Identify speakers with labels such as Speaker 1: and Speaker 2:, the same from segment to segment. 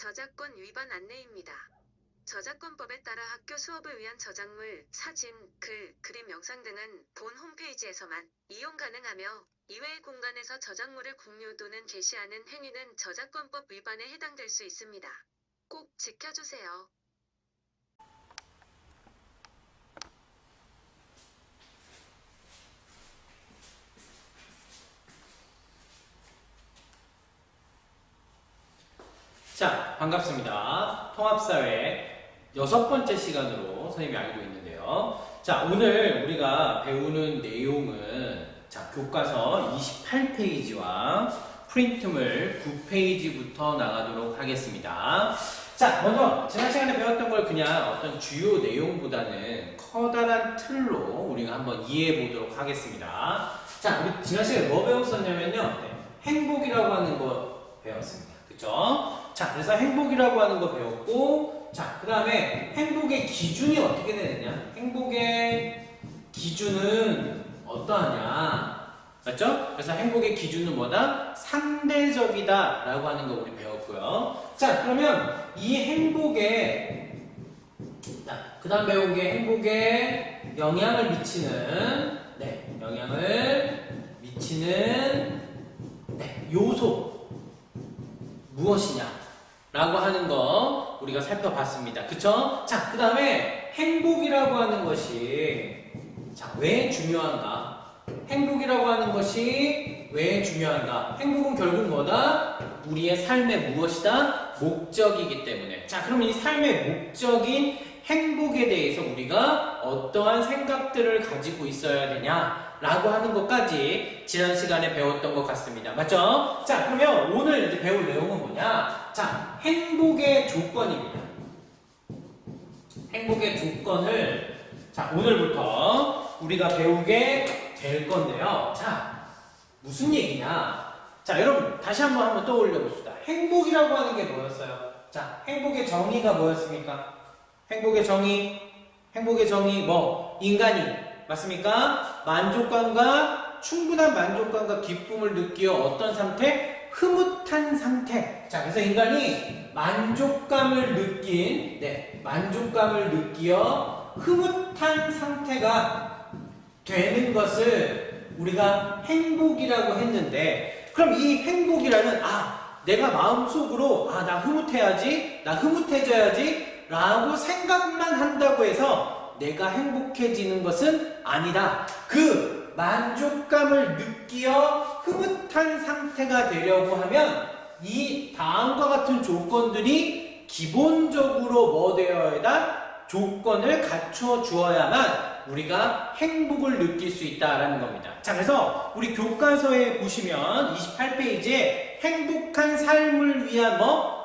Speaker 1: 저작권 위반 안내입니다. 저작권법에 따라 학교 수업을 위한 저작물, 사진, 글, 그림, 영상 등은 본 홈페이지에서만 이용 가능하며 이외의 공간에서 저작물을 공유 또는 게시하는 행위는 저작권법 위반에 해당될 수 있습니다. 꼭 지켜주세요.
Speaker 2: 자, 반갑습니다. 통합사회 6번째 시간으로 선생님이 알고 있는데요. 자, 오늘 우리가 배우는 내용은 교과서 28페이지와 프린트물 9페이지부터 나가도록 하겠습니다. 자, 먼저 지난 시간에 배웠던 걸 그냥 어떤 주요 내용보다는 커다란 틀로 우리가 한번 이해해 보도록 하겠습니다. 자, 우리 지난 시간에 뭐 배웠었냐면요. 행복이라고 하는 거 배웠습니다. 그쵸? 자, 그래서 행복이라고 하는 거 배웠고, 자, 그 다음에 행복의 기준이 어떻게 되느냐? 행복의 기준은 어떠하냐? 맞죠? 그래서 행복의 기준은 뭐다? 상대적이다 라고 하는 거 우리 배웠고요. 자, 그러면 이 행복에, 그 다음 배운 게 행복에 영향을 미치는, 영향을 미치는, 요소. 무엇이냐? 라고 하는 거 우리가 살펴봤습니다. 그쵸? 자, 그 다음에 행복이라고 하는 것이 왜 중요한가? 행복이라고 하는 것이 왜 중요한가? 행복은 결국 뭐다? 우리의 삶의 무엇이다? 목적이기 때문에. 자, 그럼 이 삶의 목적인 행복에 대해서 우리가 어떠한 생각들을 가지고 있어야 되냐? 라고 하는 것까지 지난 시간에 배웠던 것 같습니다. 맞죠? 자, 그러면 오늘 이제 배울 내용은 뭐냐? 자, 행복의 조건입니다. 행복의 조건을 오늘부터 우리가 배우게 될 건데요. 자, 무슨 얘기냐? 자, 여러분 다시 한번 떠올려 봅시다. 행복이라고 하는 게 뭐였어요? 자, 행복의 정의가 뭐였습니까? 행복의 정의 뭐? 인간이 맞습니까? 충분한 만족감과 기쁨을 느끼어 어떤 상태? 흐뭇한 상태. 자, 그래서 인간이 만족감을 느끼어 흐뭇한 상태가 되는 것을 우리가 행복이라고 했는데, 그럼 이 행복이라는, 내가 마음속으로, 나 흐뭇해야지, 나 흐뭇해져야지, 라고 생각만 한다고 해서 내가 행복해지는 것은 아니다. 그 만족감을 느끼어 흐뭇한 상태가 되려고 하면 이 다음과 같은 조건들이 기본적으로 뭐 되어야 한다? 조건을 갖춰 주어야만 우리가 행복을 느낄 수 있다라는 겁니다. 자, 그래서 우리 교과서에 보시면 28페이지에 행복한 삶을 위한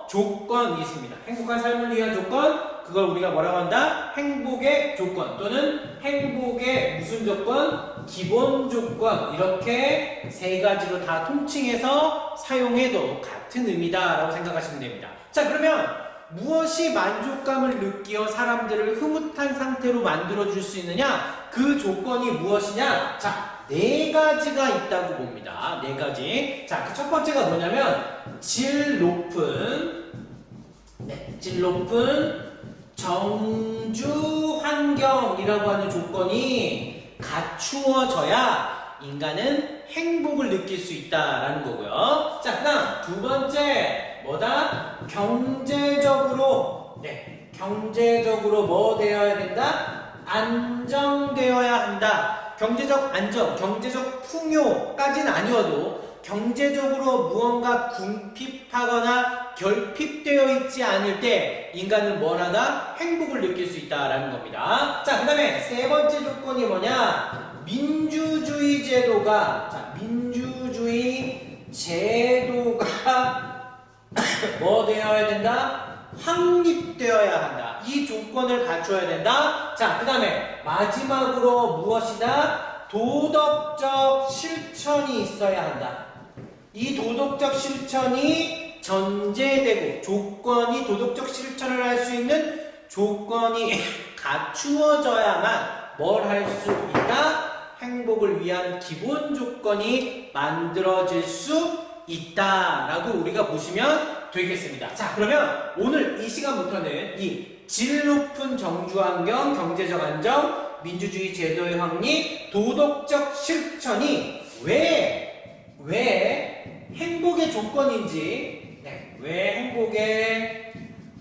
Speaker 2: 조건이 있습니다. 행복한 삶을 위한 조건, 그걸 우리가 뭐라고 한다? 행복의 조건 또는 행복의 무슨 조건? 기본 조건. 이렇게 세 가지로 다 통칭해서 사용해도 같은 의미다라고 생각하시면 됩니다. 자, 그러면 무엇이 만족감을 느끼어 사람들을 흐뭇한 상태로 만들어줄 수 있느냐? 그 조건이 무엇이냐? 자, 네 가지가 있다고 봅니다. 네 가지. 자, 그 첫 번째가 뭐냐면 질 높은 정주 환경이라고 하는 조건이 갖추어져야 인간은 행복을 느낄 수 있다라는 거고요. 자, 그다음 두 번째 뭐다? 경제적으로 뭐 되어야 된다? 안정되어야 한다. 경제적 안정, 경제적 풍요까지는 아니어도 경제적으로 무언가 궁핍하거나 결핍되어 있지 않을 때 인간은 뭘 하다? 행복을 느낄 수 있다라는 겁니다. 자, 그 다음에 세 번째 조건이 뭐냐? 민주주의 제도가 뭐 되어야 된다? 확립되어야 한다. 이 조건을 갖춰야 된다. 자, 그 다음에 마지막으로 무엇이다? 도덕적 실천이 있어야 한다. 이 도덕적 실천이 전제되고 도덕적 실천을 할 수 있는 조건이 갖추어져야만 뭘 할 수 있다? 행복을 위한 기본 조건이 만들어질 수 있다라고 우리가 보시면 되겠습니다. 자, 그러면 오늘 이 시간부터는 이 질 높은 정주환경, 경제적 안정, 민주주의 제도의 확립, 도덕적 실천이 왜 행복의 조건인지, 왜 행복의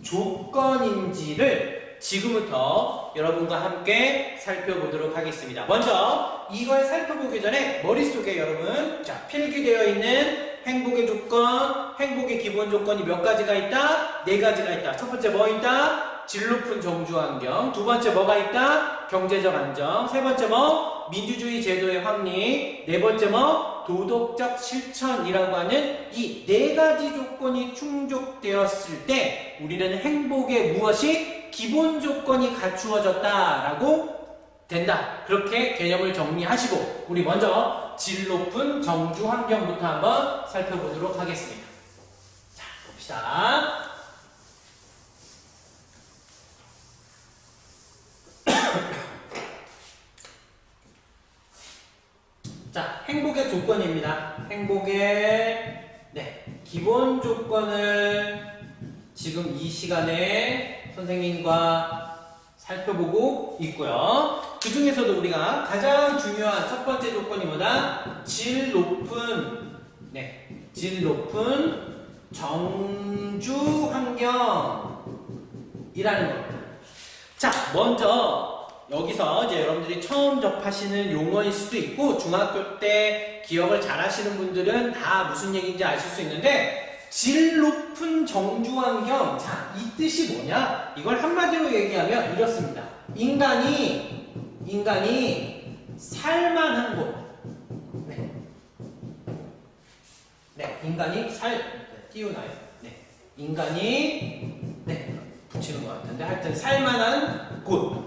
Speaker 2: 조건인지를 지금부터 여러분과 함께 살펴보도록 하겠습니다. 먼저 이걸 살펴보기 전에 머릿속에 여러분, 자, 필기되어 있는 행복의 조건, 행복의 기본 조건이 몇 가지가 있다? 네 가지가 있다. 첫 번째 뭐 있다? 질 높은 정주 환경. 두 번째 뭐가 있다? 경제적 안정. 세 번째 뭐? 민주주의 제도의 확립. 네 번째 뭐? 도덕적 실천이라고 하는 이 네 가지 조건이 충족되었을 때 우리는 행복의 무엇이 기본 조건이 갖추어졌다라고 된다. 그렇게 개념을 정리하시고 우리 먼저 질 높은 정주 환경부터 한번 살펴보도록 하겠습니다. 자, 봅시다. 자, 행복의 조건입니다. 행복의 기본 조건을 지금 이 시간에 선생님과 살펴보고 있고요. 그 중에서도 우리가 가장 중요한 첫 번째 조건이 뭐다? 질 높은 정주 환경이라는 겁니다. 자, 먼저 여기서 이제 여러분들이 처음 접하시는 용어일 수도 있고 중학교 때 기억을 잘 하시는 분들은 다 무슨 얘기인지 아실 수 있는데 질 높은 정주 환경, 자, 이 뜻이 뭐냐? 이걸 한마디로 얘기하면 이렇습니다. 인간이 살만한 곳. 인간이 띄우나요? 인간이 붙이는 것 같은데 하여튼 살만한 곳.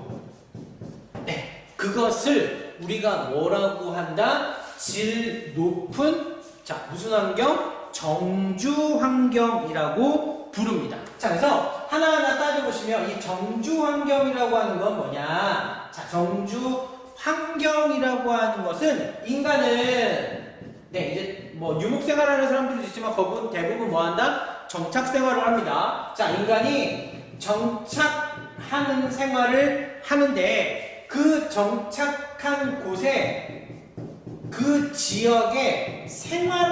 Speaker 2: 그것을 우리가 뭐라고 한다? 질 높은, 자, 무슨 환경? 정주 환경이라고 부릅니다. 자, 그래서 하나하나 따져보시면 이 정주 환경이라고 하는 건 뭐냐? 자, 정주 환경이라고 하는 것은 인간은 이제 뭐 유목 생활하는 사람들도 있지만 대부분 뭐 한다? 정착 생활을 합니다. 자, 인간이 정착하는 생활을 하는데 그 정착한 곳에 그 지역의 생활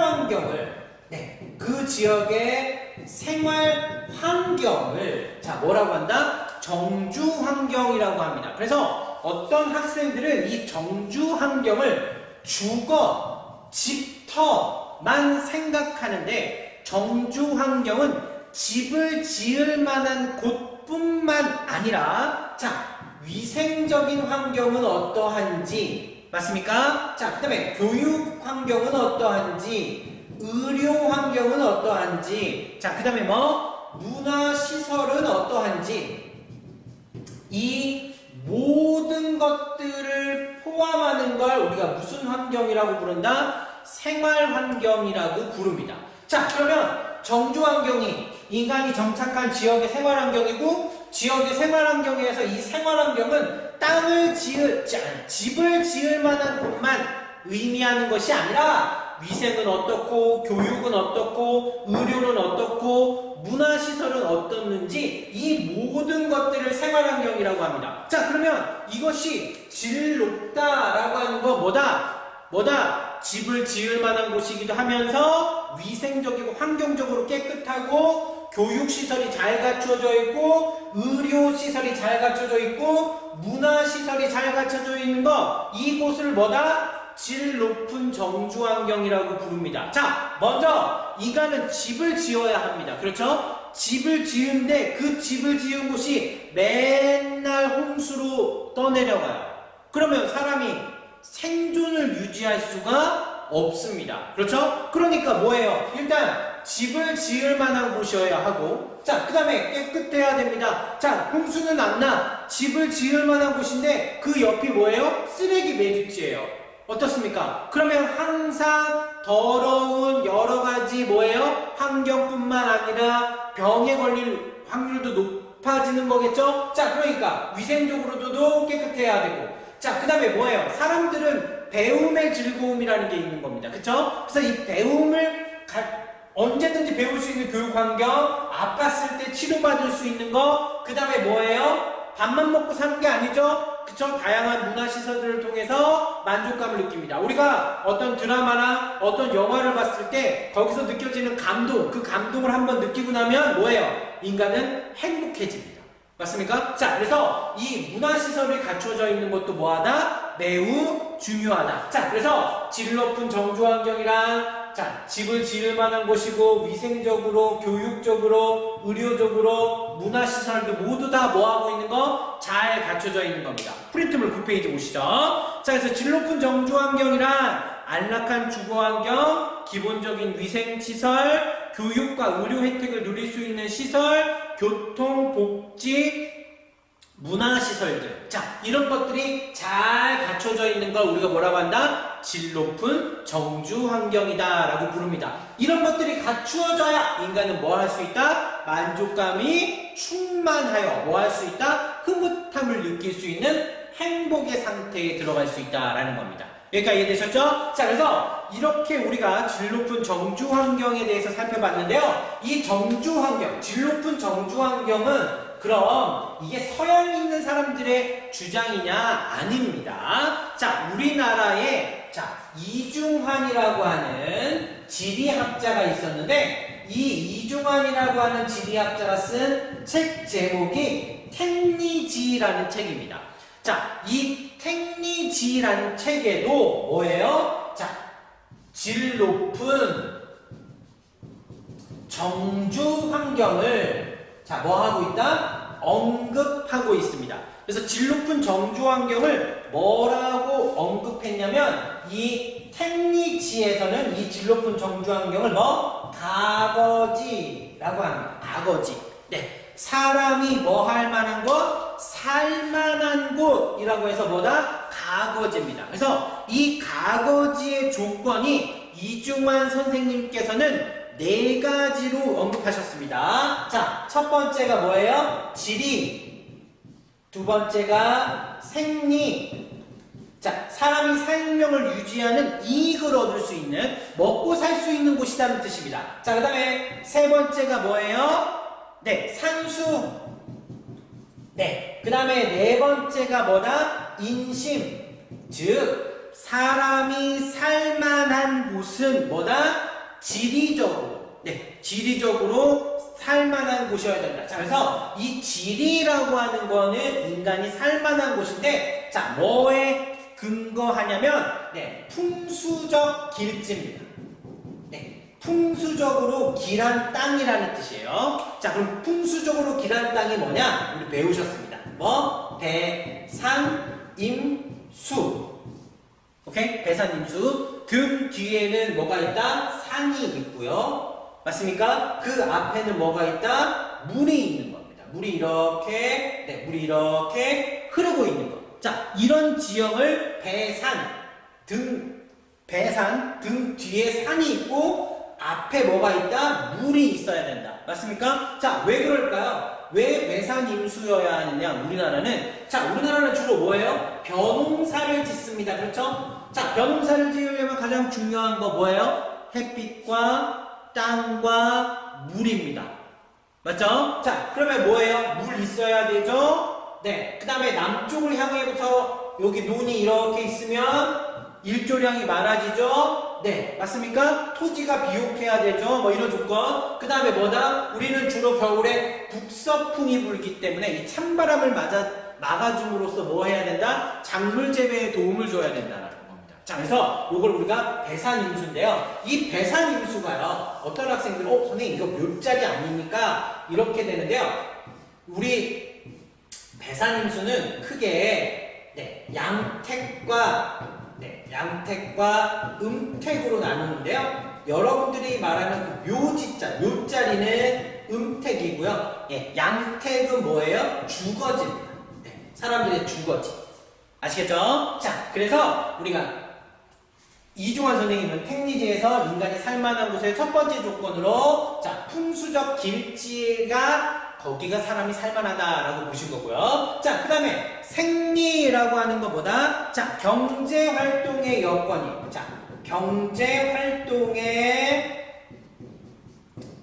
Speaker 2: 환경을 자, 뭐라고 한다? 정주 환경이라고 합니다. 그래서 어떤 학생들은 이 정주 환경을 주거, 집터만 생각하는데 정주 환경은 집을 지을 만한 곳뿐만 아니라, 자, 위생적인 환경은 어떠한지, 맞습니까? 자, 그 다음에 교육 환경은 어떠한지, 의료 환경은 어떠한지, 자, 그 다음에 뭐? 문화시설은 어떠한지, 이 모든 것들을 포함하는 걸 우리가 무슨 환경이라고 부른다? 생활 환경이라고 부릅니다. 자, 그러면 정주 환경이 인간이 정착한 지역의 생활 환경이고, 지역의 생활 환경에서 이 생활 환경은 집을 지을 만한 곳만 의미하는 것이 아니라 위생은 어떻고, 교육은 어떻고, 의료는 어떻고, 문화시설은 어떻는지 이 모든 것들을 생활 환경이라고 합니다. 자, 그러면 이것이 질 높다라고 하는 거 뭐다? 집을 지을 만한 곳이기도 하면서 위생적이고 환경적으로 깨끗하고 교육시설이 잘 갖춰져 있고 의료시설이 잘 갖춰져 있고 문화시설이 잘 갖춰져 있는 거, 이곳을 뭐다? 질 높은 정주 환경이라고 부릅니다. 자, 먼저 인간은 집을 지어야 합니다. 그렇죠? 집을 지은데 그 집을 지은 곳이 맨날 홍수로 떠내려가요. 그러면 사람이 생존을 유지할 수가 없습니다. 그렇죠? 그러니까 뭐예요? 일단 집을 지을 만한 곳이어야 하고, 자, 그 다음에 깨끗해야 됩니다. 자, 홍수는 안 나. 집을 지을 만한 곳인데 그 옆이 뭐예요? 쓰레기 매립지예요. 어떻습니까? 그러면 항상 더러운 여러 가지 뭐예요? 환경뿐만 아니라 병에 걸릴 확률도 높아지는 거겠죠? 자, 그러니까 위생적으로도 깨끗해야 되고, 자, 그 다음에 뭐예요? 사람들은 배움의 즐거움이라는 게 있는 겁니다. 그쵸? 그래서 이 배움을 언제든지 배울 수 있는 교육 환경, 아팠을 때 치료받을 수 있는 거, 그 다음에 뭐예요? 밥만 먹고 사는 게 아니죠? 그쵸? 다양한 문화시설들을 통해서 만족감을 느낍니다. 우리가 어떤 드라마나 어떤 영화를 봤을 때 거기서 느껴지는 감동, 그 감동을 한번 느끼고 나면 뭐예요? 인간은 행복해집니다. 맞습니까? 자, 그래서 이 문화시설이 갖춰져 있는 것도 뭐하다? 매우 중요하다. 자, 그래서 질 높은 정주환경이랑 자, 집을 지을 만한 곳이고 위생적으로, 교육적으로, 의료적으로, 문화시설도 모두 다 뭐하고 있는 거? 잘 갖춰져 있는 겁니다. 프린트물 9페이지 보시죠. 자, 그래서 질 높은 정주환경이란 안락한 주거환경, 기본적인 위생시설, 교육과 의료 혜택을 누릴 수 있는 시설, 교통, 복지, 문화시설들. 자, 이런 것들이 잘 갖춰져 있는 걸 우리가 뭐라고 한다? 질 높은 정주 환경이다 라고 부릅니다. 이런 것들이 갖추어져야 인간은 뭐 할 수 있다? 만족감이 충만하여 뭐 할 수 있다? 흐뭇함을 느낄 수 있는 행복의 상태에 들어갈 수 있다라는 겁니다. 여기까지 이해되셨죠? 자, 그래서 이렇게 우리가 질 높은 정주 환경에 대해서 살펴봤는데요. 이 정주 환경, 질 높은 정주 환경은 그럼 이게 서양에 있는 사람들의 주장이냐? 아닙니다. 자, 우리나라에 이중환이라고 하는 지리학자가 있었는데 이 이중환이라고 하는 지리학자가 쓴 책 제목이 택리지라는 책입니다. 자, 이 택리지라는 책에도 뭐예요? 자, 질 높은 정주 환경을 자, 뭐 하고 있다? 언급하고 있습니다. 그래서 질 높은 정주 환경을 뭐라고 언급했냐면 이 택리지에서는 이 질 높은 정주 환경을 뭐? 가거지라고 합니다. 가거지. 네. 사람이 뭐 할 만한 곳? 살만한 곳이라고 해서 뭐다? 가거지입니다. 그래서 이 가거지의 조건이 이중환 선생님께서는 4가지로 언급하셨습니다. 자, 첫 번째가 뭐예요? 지리. 두 번째가 생리. 자, 사람이 생명을 유지하는 이익을 얻을 수 있는, 먹고 살 수 있는 곳이라는 뜻입니다. 자, 그 다음에 세 번째가 뭐예요? 네, 산수. 네, 그 다음에 네 번째가 뭐다? 인심. 즉, 사람이 살만한 곳은 뭐다? 지리적으로, 네, 지리적으로 살만한 곳이어야 된다. 자, 그래서 이 지리라고 하는 거는 인간이 살만한 곳인데, 자, 뭐에 근거하냐면, 네, 풍수적 길지입니다. 네, 풍수적으로 길한 땅이라는 뜻이에요. 자, 그럼 풍수적으로 길한 땅이 뭐냐? 우리 배우셨습니다. 뭐? 배산, 임수. 오케이? 배산, 임수. 등 뒤에는 뭐가 있다? 산이 있고요. 맞습니까? 그 앞에는 뭐가 있다? 물이 있는 겁니다. 물이 이렇게, 네, 물이 이렇게 흐르고 있는 것. 자, 이런 지형을 배산 등 뒤에 산이 있고 앞에 뭐가 있다? 물이 있어야 된다. 맞습니까? 자, 왜 그럴까요? 왜 배산 임수여야 하느냐? 우리나라는 주로 뭐예요? 벼농사를 짓습니다. 그렇죠? 자, 벼농사를 지으려면 가장 중요한 거 뭐예요? 햇빛과 땅과 물입니다. 맞죠? 자, 그러면 뭐예요? 물 있어야 되죠? 네, 그 다음에 남쪽을 향해서 여기 논이 이렇게 있으면 일조량이 많아지죠? 네, 맞습니까? 토지가 비옥해야 되죠? 뭐 이런 조건. 그 다음에 뭐다? 우리는 주로 겨울에 북서풍이 불기 때문에 이 찬바람을 막아줌으로써 뭐 해야 된다? 작물 재배에 도움을 줘야 된다는 겁니다. 자, 그래서 이걸 우리가 배산임수인데요. 이 배산임수가요, 어떤 학생들은 선생님 이거 묘자리 아닙니까? 이렇게 되는데요. 우리 배산임수는 크게 네, 양택과 음택으로 나누는데요. 여러분들이 말하는 그 묘자리는 음택이고요. 예, 양택은 뭐예요? 주거지입니다. 네, 사람들의 주거지. 아시겠죠? 자, 그래서 우리가 이중환 선생님은 택리지에서 인간이 살만한 곳의 첫 번째 조건으로 자, 풍수적 길지가 거기가 사람이 살만하다라고 보신 거고요. 자, 그 다음에 생리라고 하는 것보다 자, 경제활동의 여건이 자, 경제활동의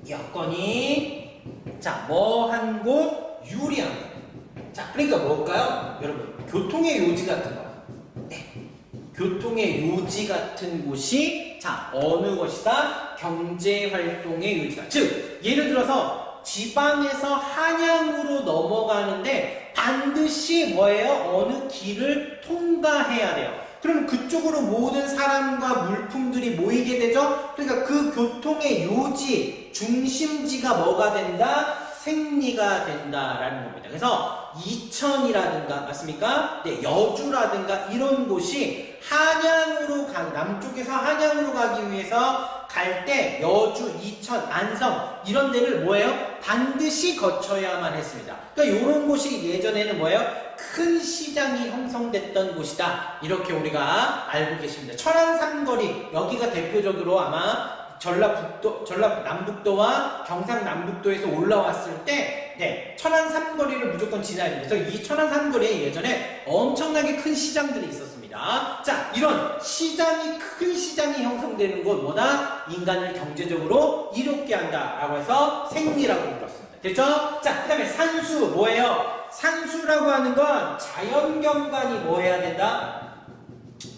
Speaker 2: 여건이 자, 뭐 한 곳 유리한 곳. 자, 그러니까 뭘까요? 여러분, 교통의 요지 같은 거. 네. 교통의 요지 같은 곳이 자, 어느 것이다? 경제 활동의 요지다. 즉, 예를 들어서 지방에서 한양으로 넘어가는데 반드시 뭐예요? 어느 길을 통과해야 돼요. 그럼 그쪽으로 모든 사람과 물품들이 모이게 되죠? 그러니까 그 교통의 요지, 중심지가 뭐가 된다? 생리가 된다라는 겁니다. 그래서 이천이라든가 맞습니까? 네, 여주라든가 이런 곳이 한양으로 남쪽에서 한양으로 가기 위해서 갈 때 여주, 이천, 안성 이런 데를 뭐예요? 반드시 거쳐야만 했습니다. 그러니까 이런 곳이 예전에는 뭐예요? 큰 시장이 형성됐던 곳이다. 이렇게 우리가 알고 계십니다. 천안삼거리 여기가 대표적으로 아마 전라남북도와 경상남북도에서 올라왔을 때, 네, 천안 삼거리를 무조건 지나야 됩니다. 그래서 이 천안 삼거리에 예전에 엄청나게 큰 시장들이 있었습니다. 자, 이런 큰 시장이 형성되는 곳, 뭐다? 인간을 경제적으로 이롭게 한다라고 해서 생리라고 불렀습니다. 됐죠? 자, 그 다음에 산수, 뭐예요? 산수라고 하는 건 자연경관이 뭐 해야 된다?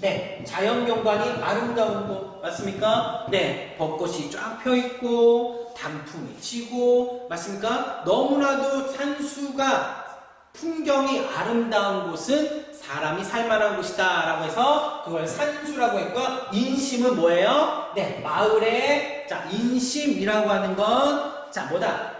Speaker 2: 네, 자연경관이 아름다운 곳 맞습니까? 네, 벚꽃이 쫙 펴있고 단풍이 치고 맞습니까? 너무나도 산수가 풍경이 아름다운 곳은 사람이 살만한 곳이다 라고 해서 그걸 산수라고 했고, 인심은 뭐예요? 네, 마을의 자 인심이라고 하는 건 자 뭐다?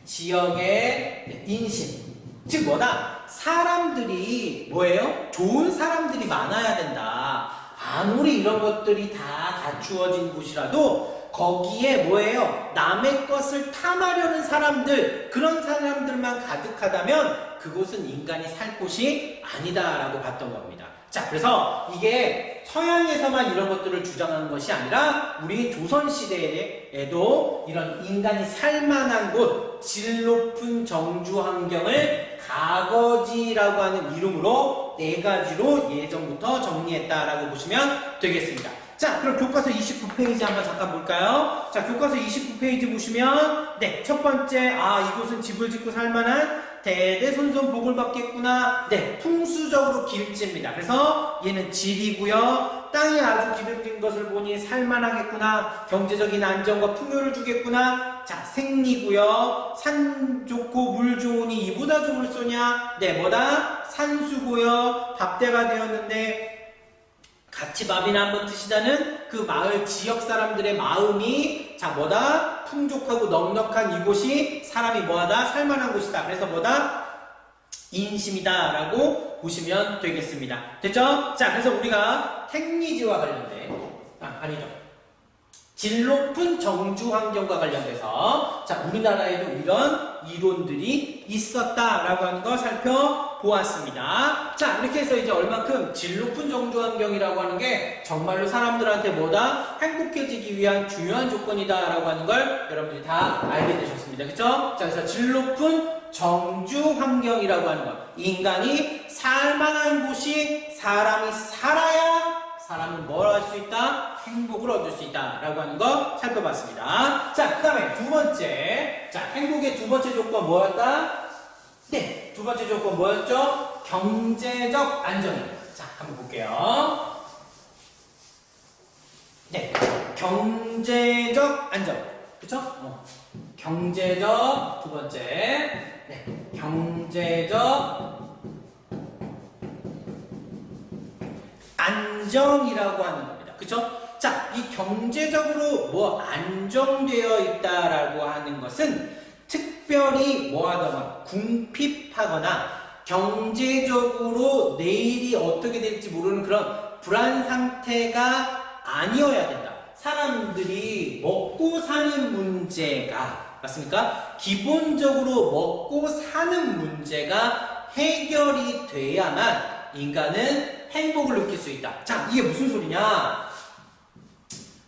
Speaker 2: 지역의 인심, 즉 뭐다? 사람들이 뭐예요? 좋은 사람들이 많아야 된다. 아무리 이런 것들이 다 갖추어진 곳이라도 거기에 뭐예요? 남의 것을 탐하려는 사람들, 그런 사람들만 가득하다면 그곳은 인간이 살 곳이 아니다라고 봤던 겁니다. 자, 그래서 이게 서양에서만 이런 것들을 주장하는 것이 아니라 우리 조선시대에도 이런 인간이 살만한 곳, 질 높은 정주 환경을 가거지라고 하는 이름으로 4가지로 예전부터 정리했다라고 보시면 되겠습니다. 자, 그럼 교과서 29페이지 한번 잠깐 볼까요? 자, 교과서 29페이지 보시면 네, 첫 번째, 이곳은 집을 짓고 살만한 대대손손 복을 받겠구나. 네, 풍수적으로 길지입니다. 그래서 얘는 질이고요. 땅이 아주 기름진 것을 보니 살만하겠구나. 경제적인 안정과 풍요를 주겠구나. 자, 생리고요. 산 좋고 물 좋으니 이보다 좋을 소냐. 네, 뭐다? 산수고요. 밥대가 되었는데 같이 밥이나 한번 드시다는 그 마을 지역 사람들의 마음이 자 뭐다? 풍족하고 넉넉한 이곳이 사람이 뭐하다? 살만한 곳이다. 그래서 뭐다? 인심이다 라고 보시면 되겠습니다. 됐죠? 자, 그래서 우리가 택리지와 관련된 질 높은 정주 환경과 관련돼서 자, 우리나라에도 이런 이론들이 있었다라고 하는 거 살펴보았습니다. 자, 이렇게 해서 이제 얼만큼 질 높은 정주 환경이라고 하는 게 정말로 사람들한테 뭐다? 행복해지기 위한 중요한 조건이다라고 하는 걸 여러분들이 다 알게 되셨습니다. 그쵸? 자, 그래서 질 높은 정주 환경이라고 하는 것, 인간이 살만한 곳이 사람이 살아야 사람은 뭘 할 수 있다? 행복을 얻을 수 있다 라고 하는 거 살펴봤습니다. 자, 그 다음에 두 번째, 자, 행복의 두 번째 조건 뭐였다? 네, 두 번째 조건 뭐였죠? 경제적 안정입니다. 자, 한번 볼게요. 네, 경제적 안정, 그쵸? 경제적 두 번째, 네, 경제적 안정이라고 하는 겁니다. 그쵸? 자, 이 경제적으로 뭐 안정되어 있다라고 하는 것은 특별히 뭐하거나 궁핍하거나 경제적으로 내일이 어떻게 될지 모르는 그런 불안 상태가 아니어야 된다. 사람들이 먹고 사는 문제가 맞습니까? 기본적으로 먹고 사는 문제가 해결이 돼야만 인간은 행복을 느낄 수 있다. 자, 이게 무슨 소리냐?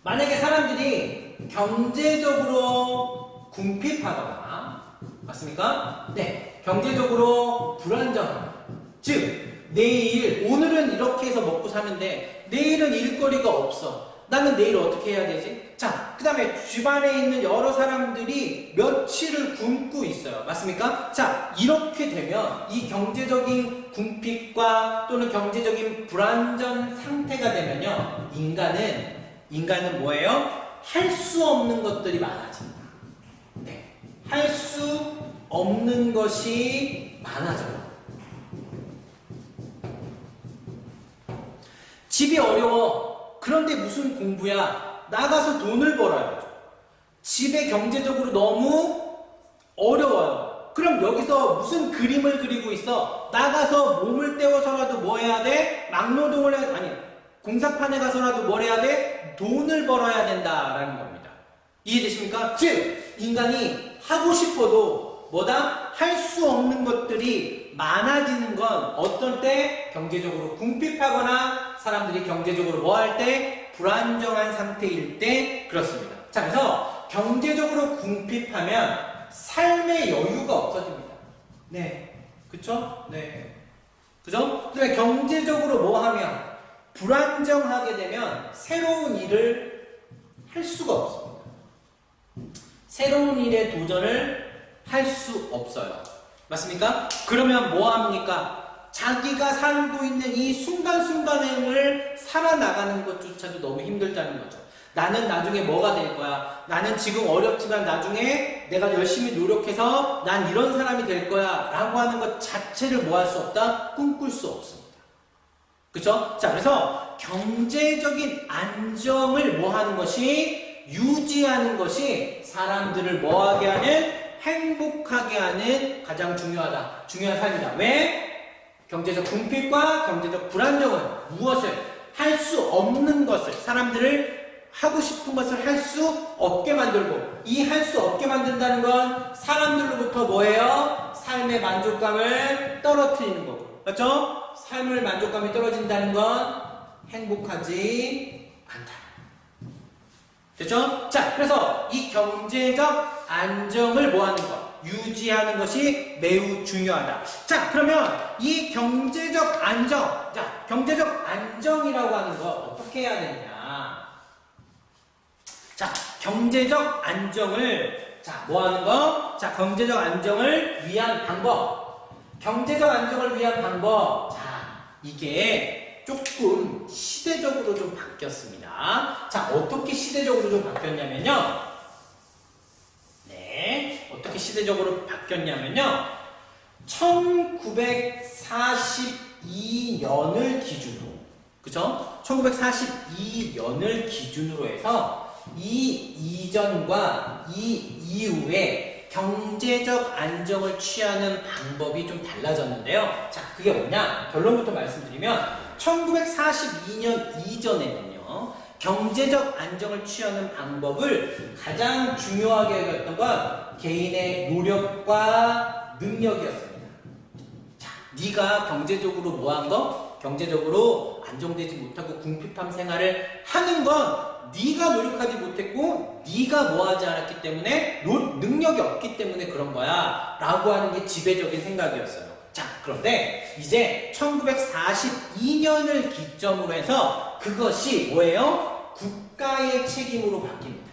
Speaker 2: 만약에 사람들이 경제적으로 궁핍하거나 맞습니까? 네, 경제적으로 불안정하거나 즉 오늘은 이렇게 해서 먹고 사는데 내일은 일거리가 없어. 나는 내일 어떻게 해야 되지? 자, 그 다음에 집안에 있는 여러 사람들이 며칠을 굶고 있어요. 맞습니까? 자, 이렇게 되면 이 경제적인 궁핍과 또는 경제적인 불안전 상태가 되면요. 인간은 뭐예요? 할 수 없는 것들이 많아집니다. 네. 할 수 없는 것이 많아져요. 집이 어려워. 그런데 무슨 공부야? 나가서 돈을 벌어야죠. 집에 경제적으로 너무 어려워요. 그럼 여기서 무슨 그림을 그리고 있어? 나가서 몸을 때워서라도 뭐 해야 돼? 막노동을 해, 아니, 공사판에 가서라도 뭘 해야 돼? 돈을 벌어야 된다라는 겁니다. 이해되십니까? 즉, 인간이 하고 싶어도 뭐다? 할 수 없는 것들이 많아지는 건 어떤 때? 경제적으로 궁핍하거나 사람들이 경제적으로 뭐 할 때? 불안정한 상태일 때 그렇습니다. 자, 그래서 경제적으로 궁핍하면 삶의 여유가 없어집니다. 네. 그쵸? 네. 그죠? 그러니까 경제적으로 뭐 하면 불안정하게 되면 새로운 일을 할 수가 없습니다. 새로운 일에 도전을 할 수 없어요. 맞습니까? 그러면 뭐 합니까? 자기가 살고 있는 이 순간순간을 살아나가는 것조차도 너무 힘들다는 거죠. 나는 나중에 뭐가 될 거야? 나는 지금 어렵지만 나중에 내가 열심히 노력해서 난 이런 사람이 될 거야 라고 하는 것 자체를 뭐 할 수 없다? 꿈꿀 수 없습니다. 그쵸? 자, 그래서 경제적인 안정을 뭐 하는 것이 유지하는 것이 사람들을 뭐하게 하는 행복하게 하는 가장 중요한 삶이다. 왜? 경제적 궁핍과 경제적 불안정은 무엇을? 할 수 없는 것을, 사람들을 하고 싶은 것을 할 수 없게 만들고, 이 할 수 없게 만든다는 건 사람들로부터 뭐예요? 삶의 만족감을 떨어뜨리는 거고. 맞죠? 삶의 만족감이 떨어진다는 건 행복하지 않다. 됐죠? 자, 그래서 이 경제적 안정을 뭐 하는 것? 유지하는 것이 매우 중요하다. 자, 그러면 이 경제적 안정, 자, 경제적 안정이라고 하는 거 어떻게 해야 되느냐? 자, 경제적 안정을, 자, 뭐 하는 거? 자, 경제적 안정을 위한 방법. 경제적 안정을 위한 방법. 자, 이게 조금 시대적으로 좀 바뀌었습니다. 자, 어떻게 시대적으로 좀 바뀌었냐면요. 네, 어떻게 시대적으로 바뀌었냐면요. 1942년을 기준으로, 그죠? 1942년을 기준으로 해서 이 이전과 이 이후에 경제적 안정을 취하는 방법이 좀 달라졌는데요. 자, 그게 뭐냐? 결론부터 말씀드리면 1942년 이전에는요, 경제적 안정을 취하는 방법을 가장 중요하게 여겼던 건 개인의 노력과 능력이었습니다. 자, 네가 경제적으로 뭐한 거? 경제적으로 안정되지 못하고 궁핍한 생활을 하는 건 네가 노력하지 못했고 네가 뭐하지 않았기 때문에 능력이 없기 때문에 그런 거야 라고 하는 게 지배적인 생각이었어요. 자, 그런데 이제 1942년을 기점으로 해서 그것이 뭐예요? 국가의 책임으로 바뀝니다.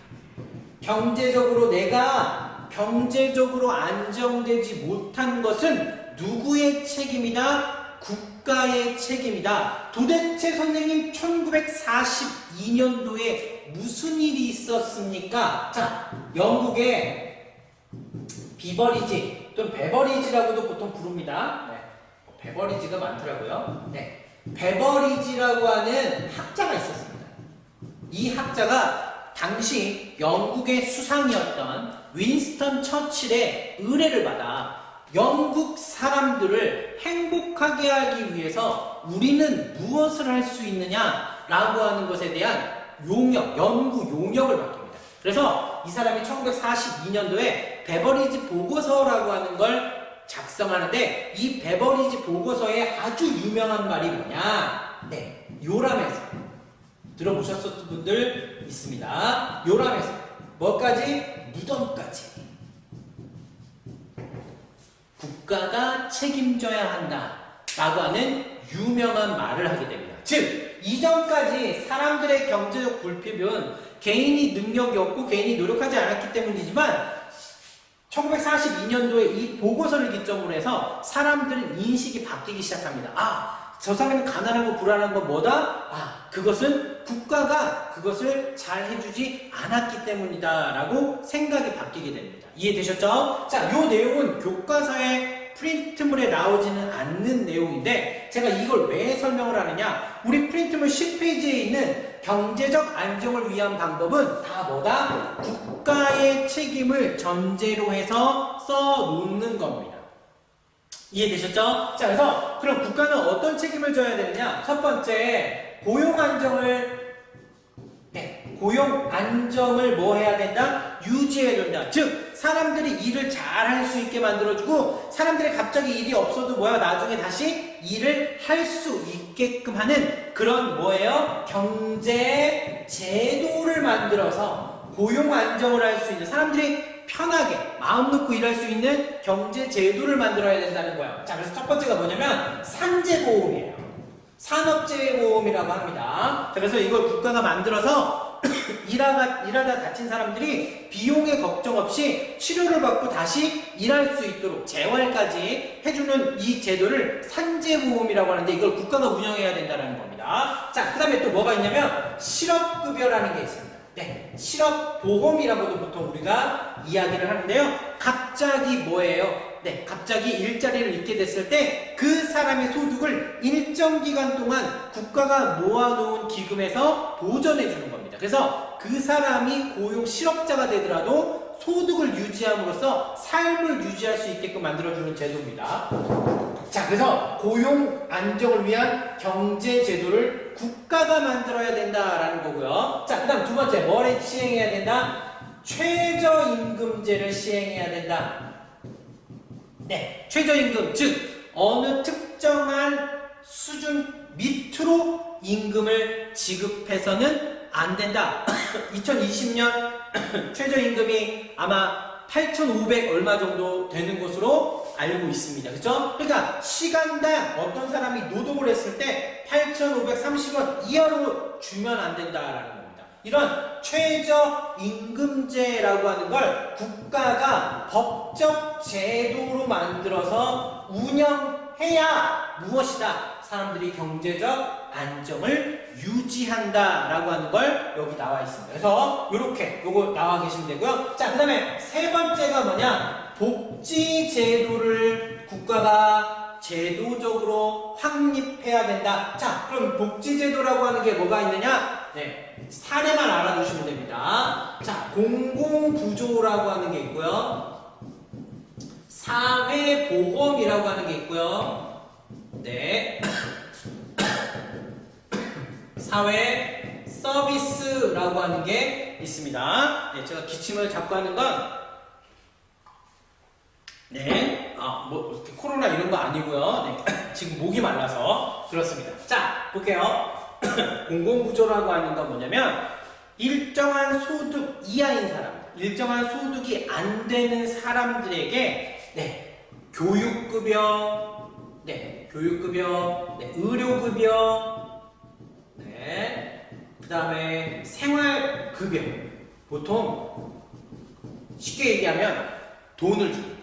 Speaker 2: 경제적으로 내가 경제적으로 안정되지 못한 것은 누구의 책임이다? 국가의 책임이다. 도대체 선생님 1942년도에 무슨 일이 있었습니까? 자, 영국의 비버리지 또는 베버리지라고도 보통 부릅니다. 네, 베버리지가 많더라고요. 네, 베버리지라고 하는 학자가 있었습니다. 이 학자가 당시 영국의 수상이었던 윈스턴 처칠의 의뢰를 받아 영국 사람들을 행복하게 하기 위해서 우리는 무엇을 할 수 있느냐라고 하는 것에 대한 연구 용역을 맡깁니다. 그래서 이 사람이 1942년도에 베버리지 보고서라고 하는 걸 작성하는데 이 베버리지 보고서에 아주 유명한 말이 뭐냐? 네, 요람에서 들어보셨을 분들 있습니다. 요람에서 뭐까지? 무덤까지. 국가가 책임져야 한다 라고 하는 유명한 말을 하게 됩니다. 즉 이전까지 사람들의 경제적 불평은 개인이 능력이 없고 개인이 노력하지 않았기 때문이지만 1942년도에 이 보고서를 기점으로 해서 사람들은 인식이 바뀌기 시작합니다. 아, 저 사람이 가난하고 불안한 건 뭐다? 아, 그것은 국가가 그것을 잘 해주지 않았기 때문이다 라고 생각이 바뀌게 됩니다. 이해되셨죠? 자, 요 내용은 교과서에 프린트물에 나오지는 않는 내용인데 제가 이걸 왜 설명을 하느냐? 우리 프린트물 10페이지에 있는 경제적 안정을 위한 방법은 다 뭐다? 국가의 책임을 전제로 해서 써놓는 겁니다. 이해되셨죠? 자, 그래서 그럼 국가는 어떤 책임을 져야 되느냐? 첫 번째, 고용 안정을 뭐 해야 된다? 유지해야 된다. 즉, 사람들이 일을 잘 할 수 있게 만들어주고 사람들이 갑자기 일이 없어도 뭐야? 나중에 다시 일을 할 수 있게끔 하는 그런 뭐예요? 경제 제도를 만들어서 고용 안정을 할 수 있는 사람들이 편하게 마음 놓고 일할 수 있는 경제 제도를 만들어야 된다는 거예요. 자, 그래서 첫 번째가 뭐냐면 산재보험이에요. 산업재해보험이라고 합니다. 자, 그래서 이걸 국가가 만들어서 일하다 다친 사람들이 비용의 걱정 없이 치료를 받고 다시 일할 수 있도록 재활까지 해주는 이 제도를 산재보험이라고 하는데 이걸 국가가 운영해야 된다는 겁니다. 자, 그 다음에 또 뭐가 있냐면 실업급여라는 게 있습니다. 네, 실업보험이라고도 보통 우리가 이야기를 하는데요. 갑자기 뭐예요? 네, 갑자기 일자리를 잃게 됐을 때 그 사람의 소득을 일정 기간 동안 국가가 모아놓은 기금에서 보전해 주는 겁니다. 그래서 그 사람이 고용 실업자가 되더라도 소득을 유지함으로써 삶을 유지할 수 있게끔 만들어주는 제도입니다. 자, 그래서 고용 안정을 위한 경제 제도를 국가가 만들어야 된다라는 거고요. 자, 그 다음 두 번째, 뭐를 시행해야 된다? 최저임금제를 시행해야 된다. 네, 최저임금, 즉 어느 특정한 수준 밑으로 임금을 지급해서는 안 된다. 2020년 최저임금이 아마 8,500 얼마 정도 되는 것으로 알고 있습니다. 그렇죠? 그러니까 시간당 어떤 사람이 노동을 했을 때 8,530원 이하로 주면 안 된다라는 겁니다. 이런 최저임금제라고 하는 걸 국가가 법적 제도로 만들어서 운영해야 무엇이다? 사람들이 경제적 안정을 유지한다라고 하는 걸 여기 나와 있습니다. 그래서 이렇게 요거 나와 계시면 되고요. 자, 그 다음에 세 번째가 뭐냐? 복지제도를 국가가 제도적으로 확립해야 된다. 자, 그럼 복지제도라고 하는 게 뭐가 있느냐? 네, 사례만 알아두시면 됩니다. 자, 공공부조라고 하는 게 있고요. 사회보험이라고 하는 게 있고요. 네. 사회 서비스라고 하는 게 있습니다. 네, 제가 기침을 자꾸 하는 건 네, 뭐 이렇게 코로나 이런 거 아니고요. 네, 지금 목이 말라서 그렇습니다. 자, 볼게요. 공공부조라고 하는 건 뭐냐면 일정한 소득 이하인 사람, 일정한 소득이 안 되는 사람들에게 네, 교육급여, 네, 의료급여, 네, 그 다음에 생활급여. 보통 쉽게 얘기하면 돈을 줍니다.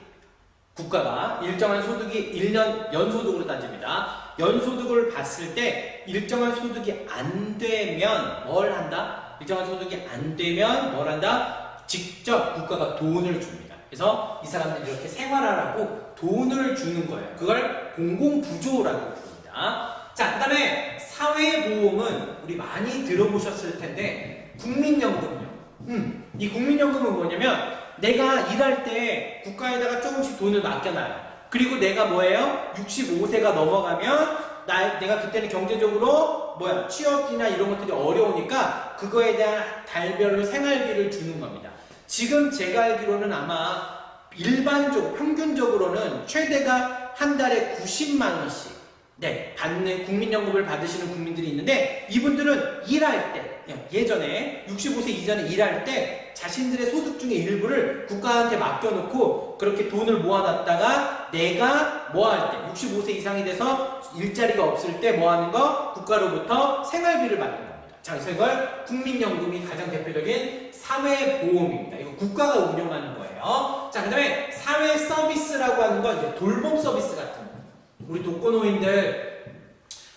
Speaker 2: 국가가 일정한 소득이 1년 연소득으로 따집니다. 연소득을 봤을 때 일정한 소득이 안 되면 뭘 한다? 일정한 소득이 안 되면 뭘 한다? 직접 국가가 돈을 줍니다. 그래서 이 사람들이 이렇게 생활하라고 돈을 주는 거예요. 그걸 공공부조라고 부릅니다. 자, 그 다음에 사회보험은 우리 많이 들어보셨을 텐데 국민연금요. 이 국민연금은 뭐냐면 내가 일할 때 국가에다가 조금씩 돈을 맡겨놔요. 그리고 내가 뭐예요? 65세가 넘어가면 내가 그때는 경제적으로 취업이나 이런 것들이 어려우니까 그거에 대한 달별로 생활비를 주는 겁니다. 지금 제가 알기로는 아마 일반적으로 평균적으로는 최대가 한 달에 90만 원씩 네, 받는 국민연금을 받으시는 국민들이 있는데 이분들은 일할 때 예전에 65세 이전에 일할 때 자신들의 소득 중에 일부를 국가한테 맡겨놓고 그렇게 돈을 모아놨다가 내가 뭐 할 때 65세 이상이 돼서 일자리가 없을 때 뭐 하는 거? 국가로부터 생활비를 받는 겁니다. 자, 그래서 이걸 국민연금이 가장 대표적인 사회보험입니다. 이거 국가가 운영하는 거예요. 자, 그 다음에 사회 서비스라고 하는 건 이제 돌봄 서비스 같은 거. 우리 독거노인들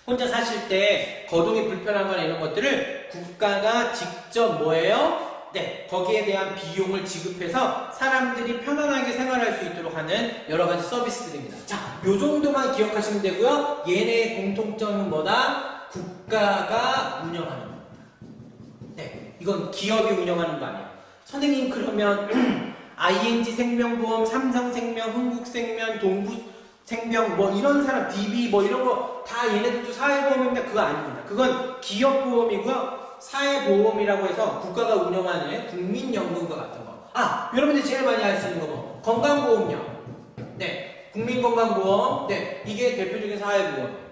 Speaker 2: 혼자 사실 때 거동이 불편한 거나 이런 것들을 국가가 직접 뭐예요? 네, 거기에 대한 비용을 지급해서 사람들이 편안하게 생활할 수 있도록 하는 여러 가지 서비스들입니다. 자, 요 정도만 기억하시면 되고요. 얘네의 공통점은 뭐다? 국가가 운영하는 겁니다. 네, 이건 기업이 운영하는 거 아니에요. 선생님 그러면 ING 생명보험, 삼성생명, 흥국생명, 동부생명 뭐 이런 사람, DB 뭐 이런 거 다 얘네들도 사회보험입니다. 그거 아닙니다. 그건 기업보험이고요. 사회보험이라고 해서 국가가 운영하는 국민연금과 같은 거. 아, 여러분들이 제일 많이 알 수 있는 거 뭐? 건강보험료. 네, 국민건강보험. 네, 이게 대표적인 사회보험입니다.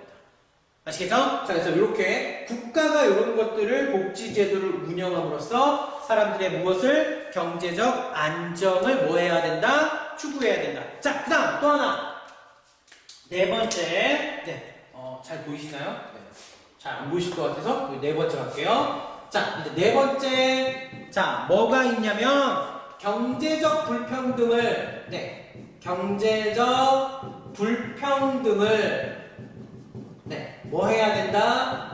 Speaker 2: 아시겠죠? 자, 그래서 이렇게 국가가 이런 것들을 복지제도를 운영함으로써 사람들의 무엇을? 경제적 안정을 뭐 해야 된다? 추구해야 된다. 자, 그 다음 또 하나. 네 번째. 네, 잘 보이시나요? 네. 잘 안 보이실 것 같아서 네 번째 갈게요. 자, 이제 네 번째. 자, 뭐가 있냐면 경제적 불평등을 경제적 불평등을 뭐 해야 된다?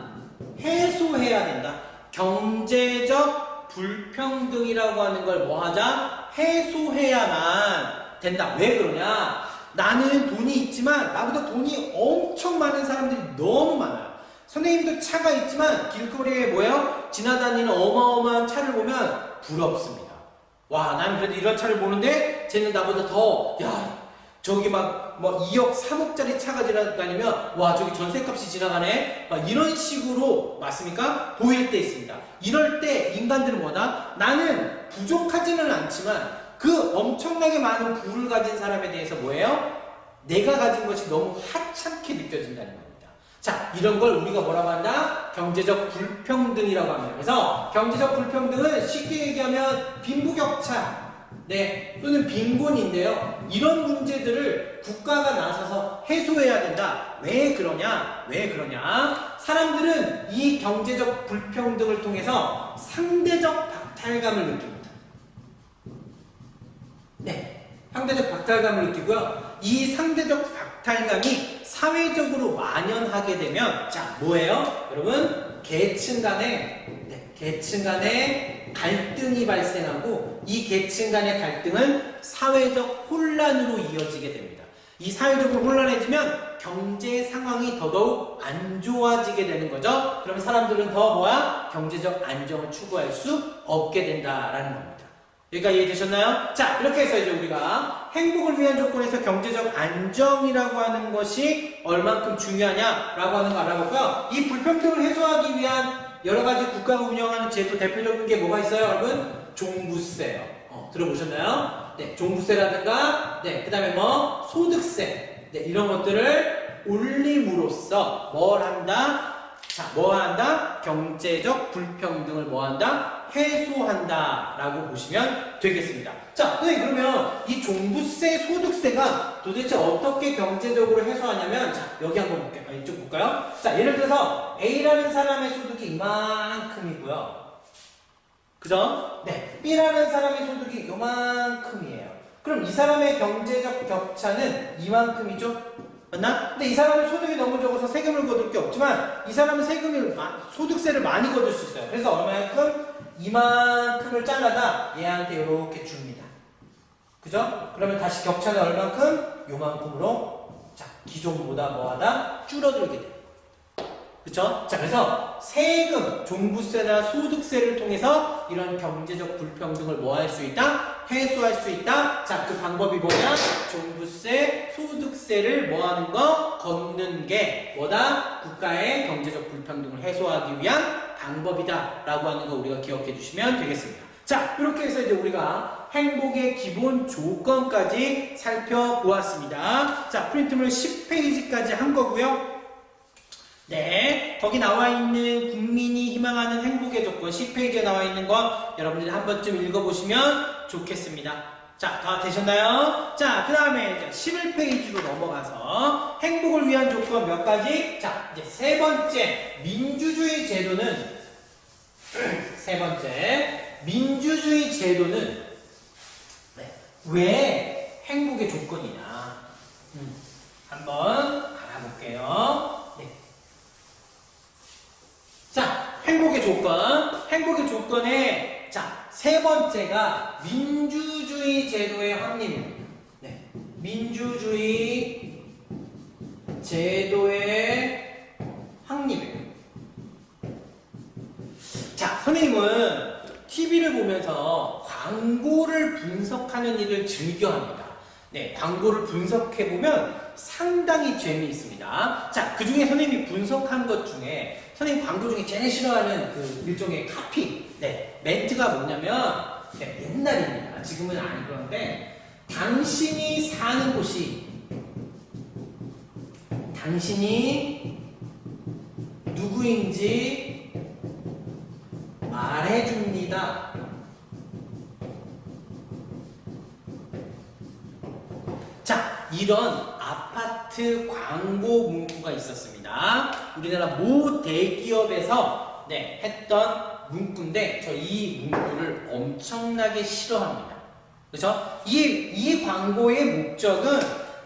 Speaker 2: 해소해야 된다. 경제적 불평등이라고 하는 걸 뭐 하자? 해소해야만 된다. 왜 그러냐? 나는 돈이 있지만 나보다 돈이 엄청 많은 사람들이 너무 많아요. 선생님도 차가 있지만 길거리에 뭐예요? 지나다니는 어마어마한 차를 보면 부럽습니다. 와, 나는 그래도 이런 차를 보는데 쟤는 나보다 더, 야, 저기 막 2억, 3억짜리 차가 지나다니면 와, 저기 전세값이 지나가네? 막 이런 식으로 맞습니까? 보일 때 있습니다. 이럴 때 인간들은 뭐다? 나는 부족하지는 않지만 그 엄청나게 많은 부를 가진 사람에 대해서 뭐예요? 내가 가진 것이 너무 하찮게 느껴진다는 겁니다. 자, 이런 걸 우리가 뭐라고 한다? 경제적 불평등이라고 합니다. 그래서 경제적 불평등은 쉽게 얘기하면 빈부격차, 또는 빈곤인데요. 이런 문제들을 국가가 나서서 해소해야 된다. 왜 그러냐? 사람들은 이 경제적 불평등을 통해서 상대적 박탈감을 느낍니다. 상대적 박탈감을 느끼고요. 이 상대적 박탈감이 사회적으로 만연하게 되면 자, 뭐예요? 여러분, 계층 간의 갈등이 발생하고 이 계층 간의 갈등은 사회적 혼란으로 이어지게 됩니다. 이 사회적으로 혼란해지면 경제 상황이 더더욱 안 좋아지게 되는 거죠. 그럼 사람들은 더 경제적 안정을 추구할 수 없게 된다라는 겁니다. 여기까지 이해되셨나요? 자, 이렇게 해서 이제 우리가 행복을 위한 조건에서 경제적 안정이라고 하는 것이 얼만큼 중요하냐라고 하는 거 알아보고요. 이 불평등을 해소하기 위한 여러 가지 국가가 운영하는 제도 대표적인 게 뭐가 있어요, 여러분? 종부세요. 들어보셨나요? 종부세라든가, 그 다음에 소득세, 이런 것들을 올림으로써 뭘 한다? 자, 뭐 한다? 경제적 불평등을 뭐 한다? 해소한다 라고 보시면 되겠습니다. 자, 그러면 이 종부세, 소득세가 도대체 어떻게 경제적으로 해소하냐면, 자, 여기 한번 볼게요. 이쪽 볼까요? 자, 예를 들어서 A라는 사람의 소득이 이만큼이고요. 그죠? B라는 사람의 소득이 요만큼이에요. 그럼 이 사람의 경제적 격차는 이만큼이죠? 맞나? 근데 이 사람은 소득이 너무 적어서 세금을 거둘 게 없지만 이 사람은 소득세를 많이 거둘 수 있어요. 그래서 얼마만큼? 이만큼을 잘라다 얘한테 이렇게 줍니다. 그죠? 그러면 다시 격차는 얼만큼? 요만큼으로 자, 기존보다 뭐하다? 줄어들게 돼요. 그쵸? 자, 그래서 세금, 종부세나 소득세를 통해서 이런 경제적 불평등을 뭐 할 수 있다? 해소할 수 있다? 자, 그 방법이 뭐냐? 종부세, 소득세를 뭐 하는 거? 걷는 게 뭐다? 국가의 경제적 불평등을 해소하기 위한 방법이다 라고 하는 거 우리가 기억해 주시면 되겠습니다. 자, 이렇게 해서 이제 우리가 행복의 기본 조건까지 살펴보았습니다. 자, 프린트물 10페이지까지 한 거고요. 네, 거기 나와 있는 국민이 희망하는 행복의 조건 10페이지에 나와 있는 거 여러분들이 한 번쯤 읽어보시면 좋겠습니다. 자, 다 되셨나요? 자, 그 다음에 11페이지로 넘어가서 행복을 위한 조건 몇 가지? 자, 이제 세 번째, 민주주의 제도는 세 번째, 민주주의 제도는 왜 행복의 조건이냐? 한번 알아볼게요. 네. 자, 행복의 조건. 행복의 조건에, 자, 세 번째가 민주주의 제도의 확립입니다. 네. 민주주의 제도의 확립이에요. 자, 선생님은 TV를 보면서 광고를 분석하는 일을 즐겨합니다. 네, 광고를 분석해보면 상당히 재미있습니다. 자, 그 중에 선생님이 분석한 것 중에 선생님 광고 중에 제일 싫어하는 그 일종의 카피, 네, 멘트가 뭐냐면 네, 옛날입니다. 지금은 안 그런데 당신이 사는 곳이 당신이 누구인지 말해줍니다. 자, 이런 아파트 광고 문구가 있었습니다. 우리나라 모 대기업에서 네, 했던 문구인데 저 이 문구를 엄청나게 싫어합니다. 그렇죠? 이 광고의 목적은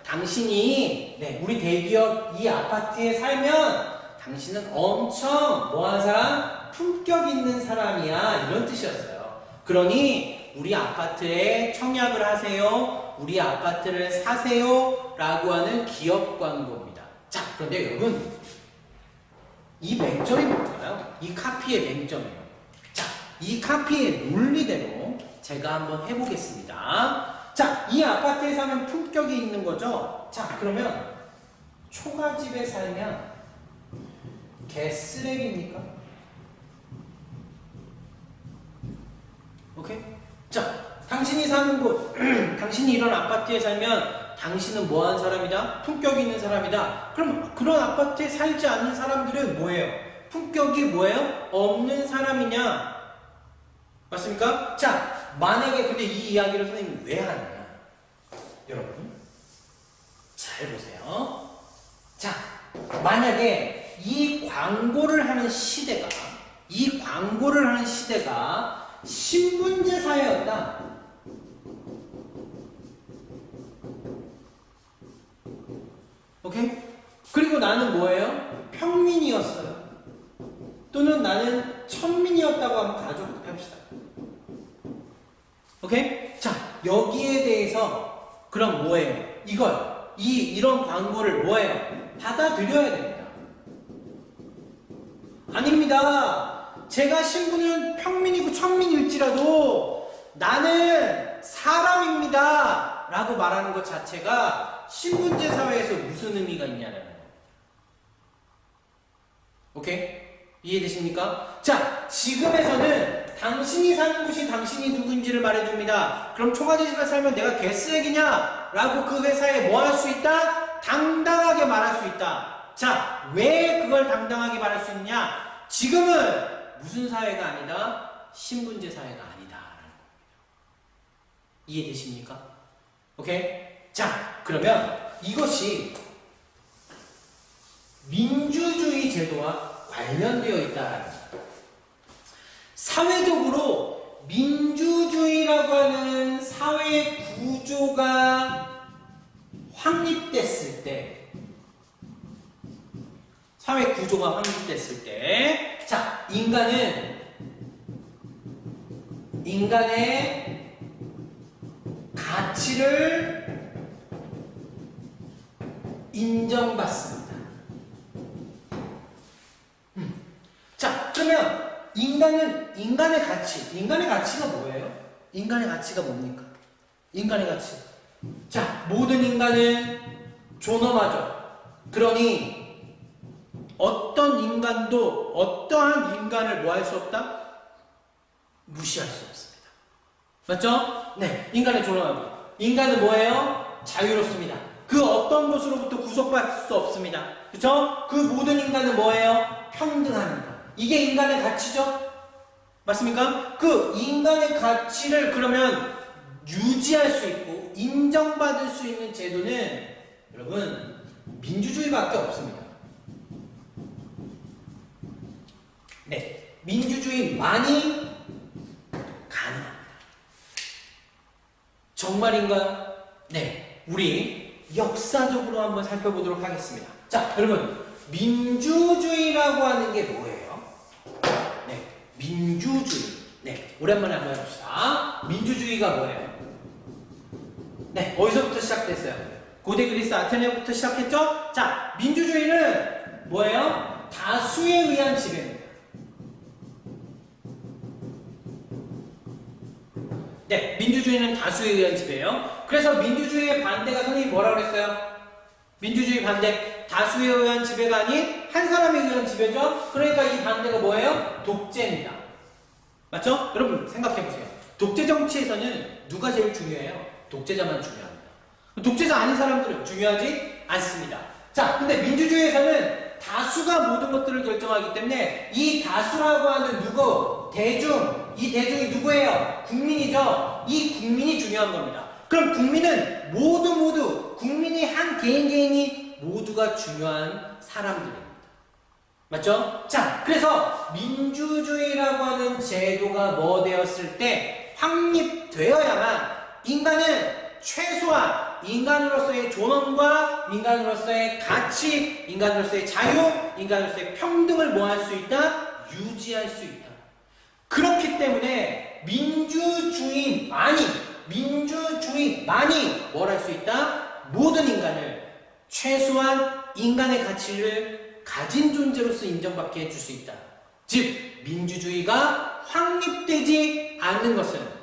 Speaker 2: 당신이 네, 우리 대기업 이 아파트에 살면 당신은 엄청 뭐한 사람? 품격 있는 사람이야 이런 뜻이었어요. 그러니 우리 아파트에 청약을 하세요. 우리 아파트를 사세요 라고 하는 기업 광고입니다. 자, 그런데 여러분 이 맹점이 뭘까요? 이 카피의 맹점이에요. 자, 이 카피의 논리대로 제가 한번 해보겠습니다. 자, 이 아파트에 사면 품격이 있는 거죠. 자, 그러면 초가집에 살면 개쓰레기입니까? 오케이? 자, 당신이 사는 곳, 당신이 이런 아파트에 살면 당신은 뭐한 사람이다? 품격이 있는 사람이다. 그럼 그런 아파트에 살지 않는 사람들은 뭐예요? 품격이 뭐예요? 없는 사람이냐? 맞습니까? 자, 만약에 근데 이 이야기를 선생님이 왜 하느냐? 여러분, 잘 보세요. 자, 만약에 이 광고를 하는 시대가 신분제 사회였다. 오케이? 그리고 나는 뭐예요? 평민이었어요. 또는 나는 천민이었다고 한번 가정해봅시다. 오케이? 자, 여기에 대해서 그럼 뭐예요? 이런 광고를 뭐예요? 받아들여야 됩니다. 아닙니다. 제가 신분은 평민이고 천민일지라도 나는 사람입니다. 라고 말하는 것 자체가 신분제 사회에서 무슨 의미가 있냐는 거예요. 오케이? 이해되십니까? 자, 지금에서는 당신이 사는 곳이 당신이 누구인지를 말해줍니다. 그럼 초가지 집에 살면 내가 개쓰레기냐? 라고 그 회사에 뭐 할 수 있다? 당당하게 말할 수 있다. 자, 왜 그걸 당당하게 말할 수 있느냐? 지금은 무슨 사회가 아니다? 신분제 사회가 아니다. 이해되십니까? 오케이? 자, 그러면 이것이 민주주의 제도와 관련되어 있다라는 거예요. 사회적으로 민주주의라고 하는 사회 구조가 확립됐을 때, 자, 인간의 가치를 인정받습니다. 자, 그러면 인간의 가치가 뭐예요? 인간의 가치가 뭡니까? 인간의 가치. 자, 모든 인간은 존엄하죠. 그러니 어떤 인간도 어떠한 인간을 뭐 할 수 없다? 무시할 수 없습니다. 맞죠? 네, 인간의 존엄함. 인간은 뭐예요? 자유롭습니다. 그 어떤 것으로부터 구속받을 수 없습니다. 그쵸? 그 모든 인간은 뭐예요? 평등합니다. 이게 인간의 가치죠? 맞습니까? 그 인간의 가치를 그러면 유지할 수 있고 인정받을 수 있는 제도는 여러분 민주주의밖에 없습니다. 네, 민주주의만이 가능합니다. 정말인가요? 네, 우리 역사적으로 한번 살펴보도록 하겠습니다. 자, 여러분 민주주의라고 하는 게 뭐예요? 네, 민주주의. 네, 오랜만에 한번 해봅시다. 민주주의가 뭐예요? 네, 어디서부터 시작됐어요? 고대 그리스 아테네부터 시작했죠? 자, 민주주의는 뭐예요? 다수에 의한 지배입니다. 네, 민주주의는 다수에 의한 지배예요. 그래서 민주주의의 반대가 선생님이 뭐라고 그랬어요? 민주주의 반대, 다수에 의한 지배가 아닌 한 사람에 의한 지배죠? 그러니까 이 반대가 뭐예요? 독재입니다. 맞죠? 여러분 생각해보세요. 독재 정치에서는 누가 제일 중요해요? 독재자만 중요합니다. 독재자 아닌 사람들은 중요하지 않습니다. 자, 근데 민주주의에서는 다수가 모든 것들을 결정하기 때문에 이 다수라고 하는 누구? 대중. 이 대중이 누구예요? 국민이죠. 이 국민이 중요한 겁니다. 그럼 국민은 모두 국민이 한 개인이 모두가 중요한 사람들입니다. 맞죠? 자, 그래서 민주주의라고 하는 제도가 뭐 되었을 때 확립되어야만 인간은 최소한 인간으로서의 존엄과 인간으로서의 가치, 인간으로서의 자유, 인간으로서의 평등을 뭐 할 수 있다? 유지할 수 있다. 그렇기 때문에 민주주의만이 뭘 할 수 있다? 모든 인간을 최소한 인간의 가치를 가진 존재로서 인정받게 해줄 수 있다. 즉 민주주의가 확립되지 않는 것은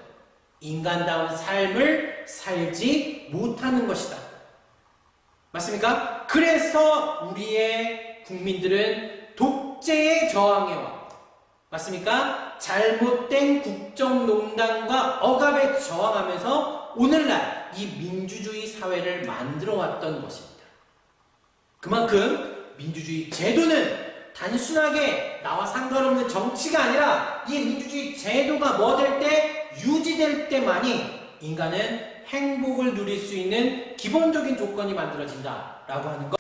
Speaker 2: 인간다운 삶을 살지 못하는 것이다. 맞습니까? 그래서 우리의 국민들은 독재에 저항해와 맞습니까? 잘못된 국정농단과 억압에 저항하면서 오늘날 이 민주주의 사회를 만들어 왔던 것입니다. 그만큼 민주주의 제도는 단순하게 나와 상관없는 정치가 아니라 이 민주주의 제도가 뭐 될 때 유지될 때만이 인간은 행복을 누릴 수 있는 기본적인 조건이 만들어진다라고 하는 것.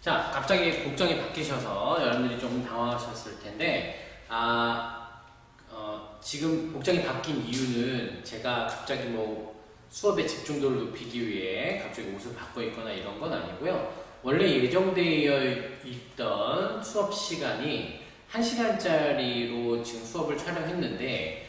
Speaker 2: 자, 갑자기 국정이 바뀌셔서 여러분들이 좀 당황하셨을 텐데, 지금 국정이 바뀐 이유는 제가 갑자기 뭐 수업의 집중도를 높이기 위해 갑자기 옷을 바꿔 입거나 이런 건 아니고요. 원래 예정되어 있던 수업 시간이 1시간짜리로 지금 수업을 촬영했는데,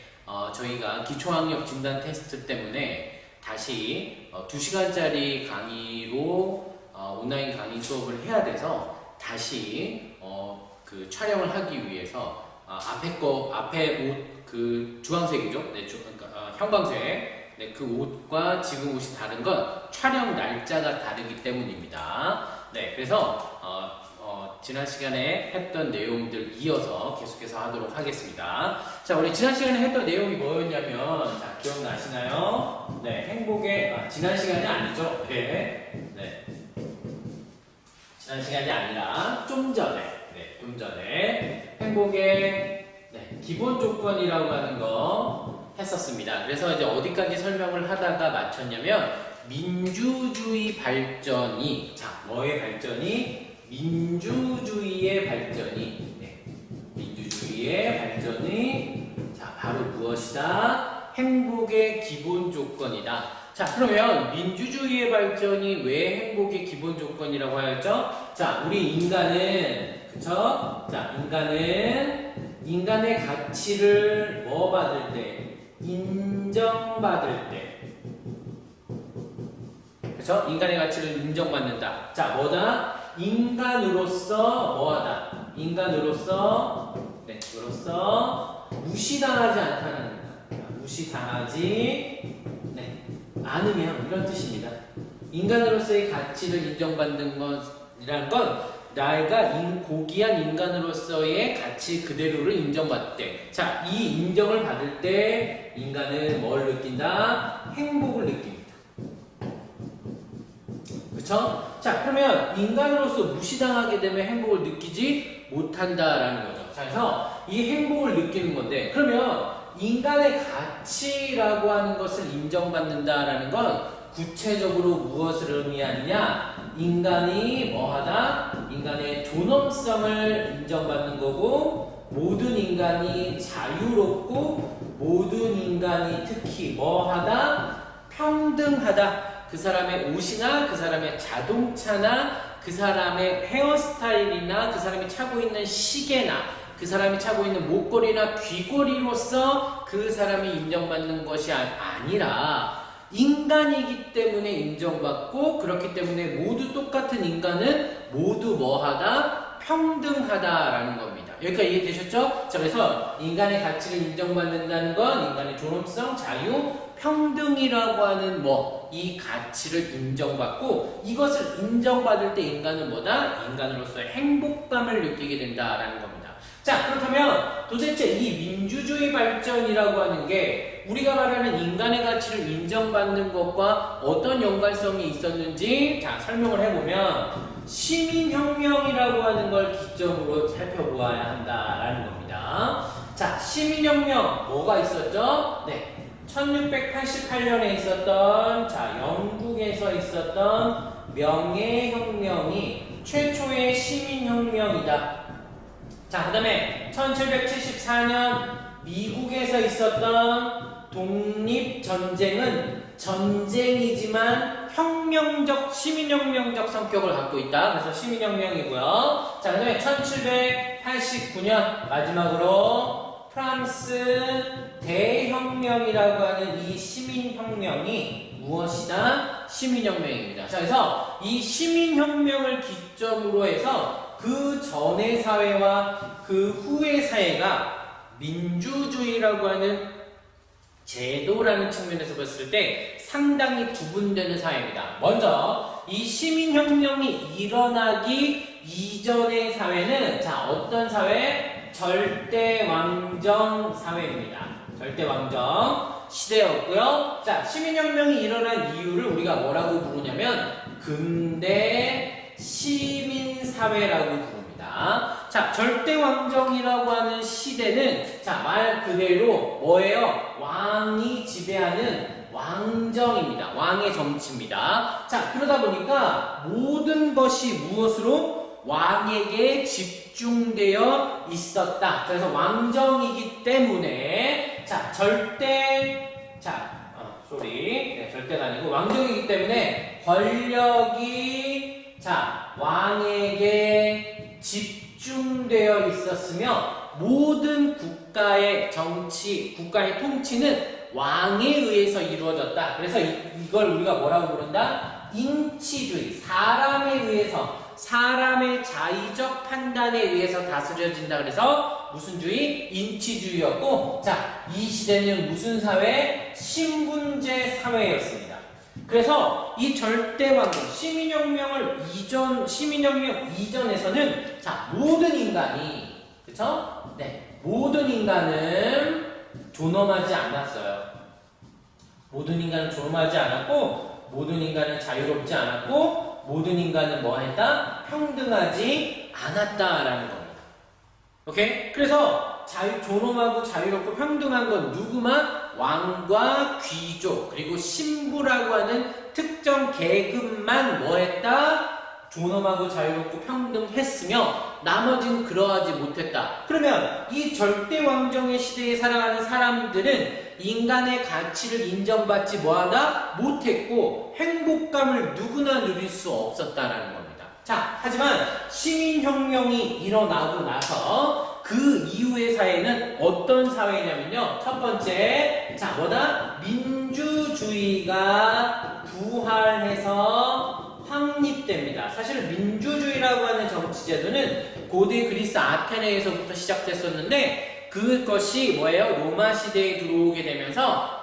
Speaker 2: 저희가 기초학력 진단 테스트 때문에 다시 2시간짜리 강의로 온라인 강의 수업을 해야 돼서 다시 그 촬영을 하기 위해서 앞에 옷 그 주황색이죠? 네, 그러니까 형광색. 네, 그 옷과 지금 옷이 다른 건 촬영 날짜가 다르기 때문입니다. 네, 그래서 지난 시간에 했던 내용들 이어서 계속해서 하도록 하겠습니다. 자, 우리 지난 시간에 했던 내용이 뭐였냐면, 자, 기억나시나요? 네, 행복의 지난 시간이 아니죠? 네. 지난 시간이 아니라 좀 전에 행복의 기본 조건이라고 하는 거 했었습니다. 그래서 이제 어디까지 설명을 하다가 마쳤냐면 민주주의 발전이 뭐의 발전이? 민주주의의 발전이 민주주의의 발전이 바로 무엇이다? 행복의 기본 조건이다. 자, 그러면 민주주의의 발전이 왜 행복의 기본 조건이라고 하였죠? 자, 우리 인간은 그쵸? 자, 인간의 가치를 뭐 받을 때? 인정받을 때. 그쵸? 인간의 가치를 인정받는다. 자, 뭐다? 인간으로서 뭐하다? 인간으로서 무시당하지 않다는 거다. 무시당하지 않으면 이런 뜻입니다. 인간으로서의 가치를 인정받는 것이라는 건 내가 고귀한 인간으로서의 가치 그대로를 인정받을 때, 자, 이 인정을 받을 때 인간은 뭘 느낀다? 행복을 느낍니다. 그쵸? 자, 그러면 인간으로서 무시당하게 되면 행복을 느끼지 못한다라는 거죠. 자, 그래서 이 행복을 느끼는 건데, 그러면 인간의 가치라고 하는 것을 인정받는다라는 건 구체적으로 무엇을 의미하느냐? 인간이 뭐하다? 인간의 존엄성을 인정받는 거고, 모든 인간이 자유롭고, 모든 인간이 특히 뭐하다? 평등하다. 그 사람의 옷이나 그 사람의 자동차나 그 사람의 헤어스타일이나 그 사람이 차고 있는 시계나 그 사람이 차고 있는 목걸이나 귀걸이로서 그 사람이 인정받는 것이 아니라 인간이기 때문에 인정받고, 그렇기 때문에 모두 똑같은 인간은 모두 뭐하다? 평등하다라는 겁니다. 여기까지 이해되셨죠? 자, 그래서 인간의 가치를 인정받는다는 건 인간의 존엄성, 자유, 평등이라고 하는 이 가치를 인정받고, 이것을 인정받을 때 인간은 뭐다? 인간으로서의 행복감을 느끼게 된다라는 겁니다. 자, 그렇다면 도대체 이 민주주의 발전이라고 하는 게 우리가 말하는 인간의 가치를 인정받는 것과 어떤 연관성이 있었는지, 자, 설명을 해보면 시민혁명이라고 하는 걸 기점으로 살펴보아야 한다라는 겁니다. 자, 시민혁명 뭐가 있었죠? 네. 1688년에 있었던, 자, 영국에서 있었던 명예혁명이 최초의 시민혁명이다. 자, 그 다음에 1774년 미국에서 있었던 독립전쟁은 전쟁이지만 혁명적, 시민혁명적 성격을 갖고 있다. 그래서 시민혁명이고요. 자, 그 다음에 1789년 마지막으로 프랑스 대혁명이라고 하는 이 시민혁명이 무엇이다? 시민혁명입니다. 자, 그래서 이 시민혁명을 기점으로 해서 그 전의 사회와 그 후의 사회가 민주주의라고 하는 제도라는 측면에서 봤을 때 상당히 구분되는 사회입니다. 먼저 이 시민혁명이 일어나기 이전의 사회는, 자, 어떤 사회? 절대왕정 사회입니다. 절대왕정 시대였고요. 자, 시민혁명이 일어난 이유를 우리가 뭐라고 부르냐면 근대 시민사회라고 부릅니다. 자, 절대왕정이라고 하는 시대는, 자, 말 그대로 뭐예요? 왕이 지배하는 왕정입니다. 왕의 정치입니다. 자, 그러다 보니까 모든 것이 무엇으로? 왕에게 집중되어 있었다. 그래서 왕정이기 때문에, 자, 절대가 아니고 왕정이기 때문에 권력이, 자, 왕에게 집중되어 있었으며 모든 국가의 정치, 국가의 통치는 왕에 의해서 이루어졌다. 그래서 이걸 우리가 뭐라고 부른다? 인치주의. 사람에 의해서, 사람의 자의적 판단에 의해서 다스려진다. 그래서 무슨 주의? 인치주의였고, 자, 이 시대는 무슨 사회? 신분제 사회였습니다. 그래서 이 절대왕정, 시민혁명 이전에서는, 자, 모든 인간이, 그쵸? 네, 모든 인간은 존엄하지 않았어요. 모든 인간은 존엄하지 않았고, 모든 인간은 자유롭지 않았고, 모든 인간은 뭐 했다? 평등하지 않았다라는 겁니다. 오케이? 그래서 존엄하고 자유롭고 평등한 건 누구만? 왕과 귀족, 그리고 신부라고 하는 특정 계급만 뭐 했다? 존엄하고 자유롭고 평등했으며 나머지는 그러하지 못했다. 그러면 이 절대왕정의 시대에 살아가는 사람들은 인간의 가치를 인정받지 뭐하다? 못했고 행복감을 누구나 누릴 수 없었다라는 겁니다. 자, 하지만 시민혁명이 일어나고 나서 그 이후의 사회는 어떤 사회냐면요. 첫 번째, 자, 뭐다? 민주주의가 부활해서 확립됩니다. 사실 민주주의라고 하는 정치제도는 고대 그리스 아테네에서부터 시작됐었는데 그것이 뭐예요? 로마 시대에 들어오게 되면서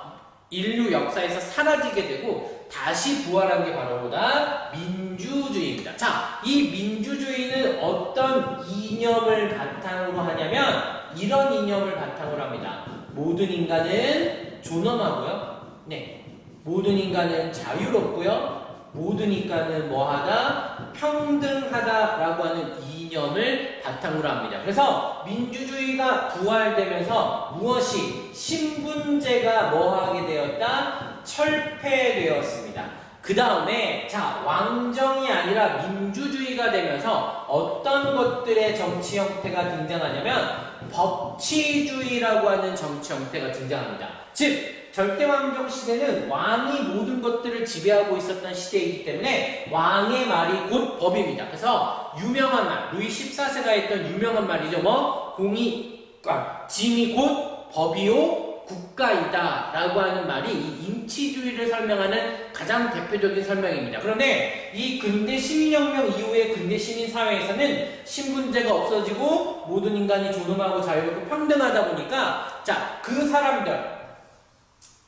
Speaker 2: 인류 역사에서 사라지게 되고 다시 부활한 게 바로 뭐다? 민주주의입니다. 자, 이 민주주의는 어떤 이념을 바탕으로 하냐면 이런 이념을 바탕으로 합니다. 모든 인간은 존엄하고요. 네. 모든 인간은 자유롭고요. 모든 인간은 뭐하다? 평등하다라고 하는 이념을 바탕으로 합니다. 그래서 민주주의가 부활되면서 무엇이 신분제가 뭐하게 되었다? 철폐되었습니다. 그 다음에 자 왕정이 아니라 민주주의가 되면서 어떤 것들의 정치 형태가 등장하냐면 법치주의라고 하는 정치 형태가 등장합니다. 즉 절대왕정 시대는 왕이 모든 것들을 지배하고 있었던 시대이기 때문에 왕의 말이 곧 법입니다. 그래서 유명한 말, 루이 14세가 했던 유명한 말이죠. 뭐 짐이 곧 법이요 국가이다 라고 하는 말이 이 인치주의를 설명하는 가장 대표적인 설명입니다. 그런데 이 근대 시민혁명 이후의 근대 시민사회에서는 신분제가 없어지고 모든 인간이 존엄하고 자유롭고 평등하다 보니까 자, 그 사람들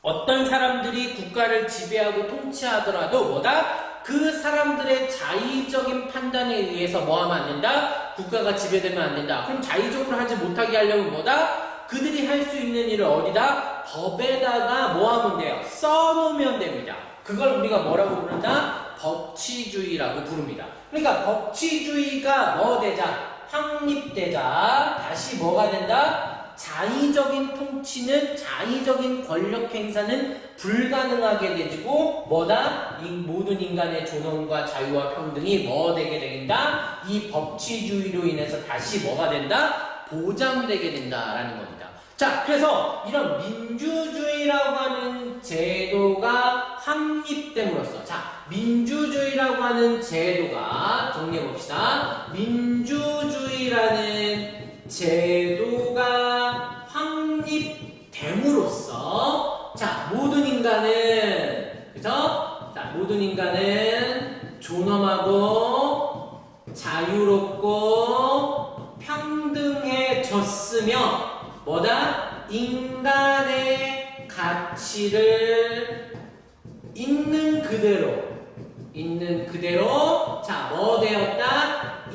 Speaker 2: 어떤 사람들이 국가를 지배하고 통치하더라도 뭐다? 그 사람들의 자의적인 판단에 의해서 뭐하면 안 된다? 국가가 지배되면 안 된다. 그럼 자의적으로 하지 못하게 하려면 뭐다? 그들이 할 수 있는 일을 어디다? 법에다가 뭐하면 돼요? 써놓으면 됩니다. 그걸 우리가 뭐라고 부른다? 법치주의라고 부릅니다. 그러니까 법치주의가 뭐 되자? 확립되자 다시 뭐가 된다? 자의적인 통치는 자의적인 권력 행사는 불가능하게 되고 뭐다? 이 모든 인간의 존엄과 자유와 평등이 뭐 되게 된다? 이 법치주의로 인해서 다시 뭐가 된다? 보장되게 된다라는 겁니다. 자, 그래서 이런 민주주의라고 하는 제도가 확립됨으로써 자, 민주주의라고 하는 제도가 정리해봅시다. 민주주의라는 제도가 확립됨으로써 자, 모든 인간은 그죠? 자, 모든 인간은 존엄하고 자유롭고 평등해졌으며 뭐다? 인간의 가치를 있는 그대로 자, 뭐 되었다?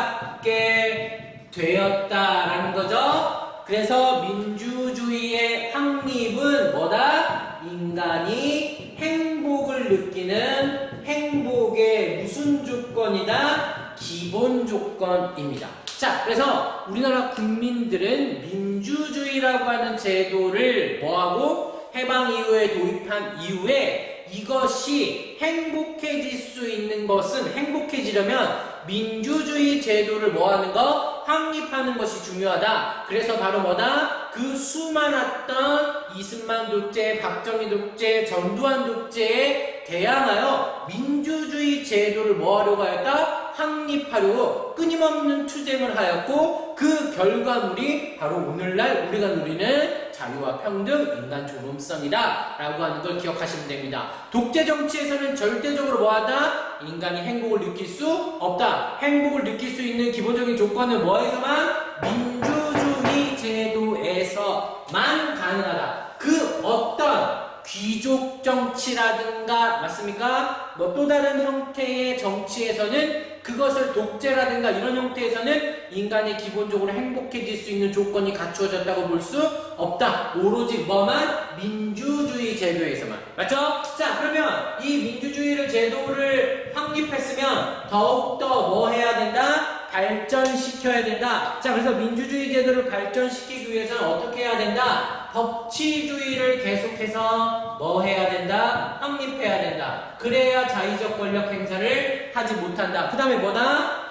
Speaker 2: 인정받게 되었다라는 거죠. 그래서 민주주의의 확립은 뭐다? 인간이 행복을 느끼는 행복의 무슨 조건이다? 기본 조건입니다. 자, 그래서 우리나라 국민들은 민주주의라고 하는 제도를 뭐하고 해방 이후에 도입한 이후에 이것이 행복해질 수 있는 것은 행복해지려면 민주주의 제도를 뭐하는 거? 확립하는 것이 중요하다. 그래서 바로 뭐다? 그 수많았던 이승만 독재, 박정희 독재, 전두환 독재에 대항하여 민주주의 제도를 뭐하려고 하였다? 확립하려고 끊임없는 투쟁을 하였고 그 결과물이 바로 오늘날 우리가 누리는 자유와 평등, 인간 존엄성이다 라고 하는 걸 기억하시면 됩니다. 독재 정치에서는 절대적으로 뭐하다? 인간이 행복을 느낄 수 없다. 행복을 느낄 수 있는 기본적인 조건은 뭐에서만? 민주주의 제도에서만 가능하다. 그 어떤 귀족 정치라든가 맞습니까? 뭐 또 다른 형태의 정치에서는 그것을 독재라든가 이런 형태에서는 인간이 기본적으로 행복해질 수 있는 조건이 갖추어졌다고 볼 수 없다. 오로지 뭐만? 민주주의 제도에서만. 맞죠? 자, 그러면 이 민주주의를 제도를 확립했으면 더욱더 뭐 해야 된다? 발전시켜야 된다. 자, 그래서 민주주의 제도를 발전시키기 위해서는 어떻게 해야 된다? 법치주의를 계속해서 뭐 해야 된다? 확립해야 된다. 그래야 자의적 권력 행사를 하지 못한다. 그 다음에 뭐다?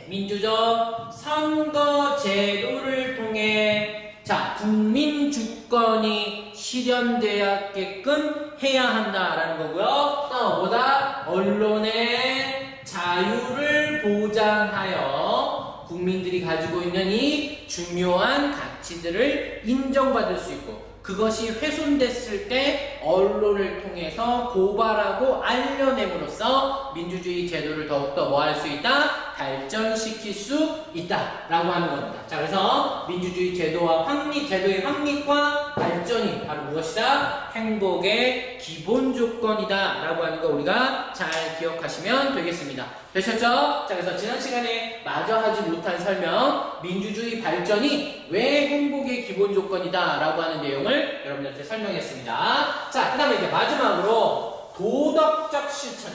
Speaker 2: 민주적 선거 제도를 통해 자, 국민 주권이 실현되게끔 해야 한다라는 거고요. 또 뭐다? 언론의 자유를 보장하여 국민들이 가지고 있는 이 중요한 가치들을 인정받을 수 있고 그것이 훼손됐을 때 언론을 통해서 고발하고 알려냄으로써 민주주의 제도를 더욱더 뭐 할 수 있다? 발전시킬 수 있다 라고 하는 겁니다. 자, 그래서 민주주의 제도의 확립과 발전이 바로 무엇이다? 행복의 기본 조건이다 라고 하는 거 우리가 잘 기억하시면 되겠습니다. 되셨죠? 자, 그래서 지난 시간에 마저 하지 못한 설명, 민주주의 발전이 왜 행복의 기본 조건이다 라고 하는 내용을 여러분들한테 설명했습니다. 자, 그 다음에 이제 마지막으로 도덕적 실천.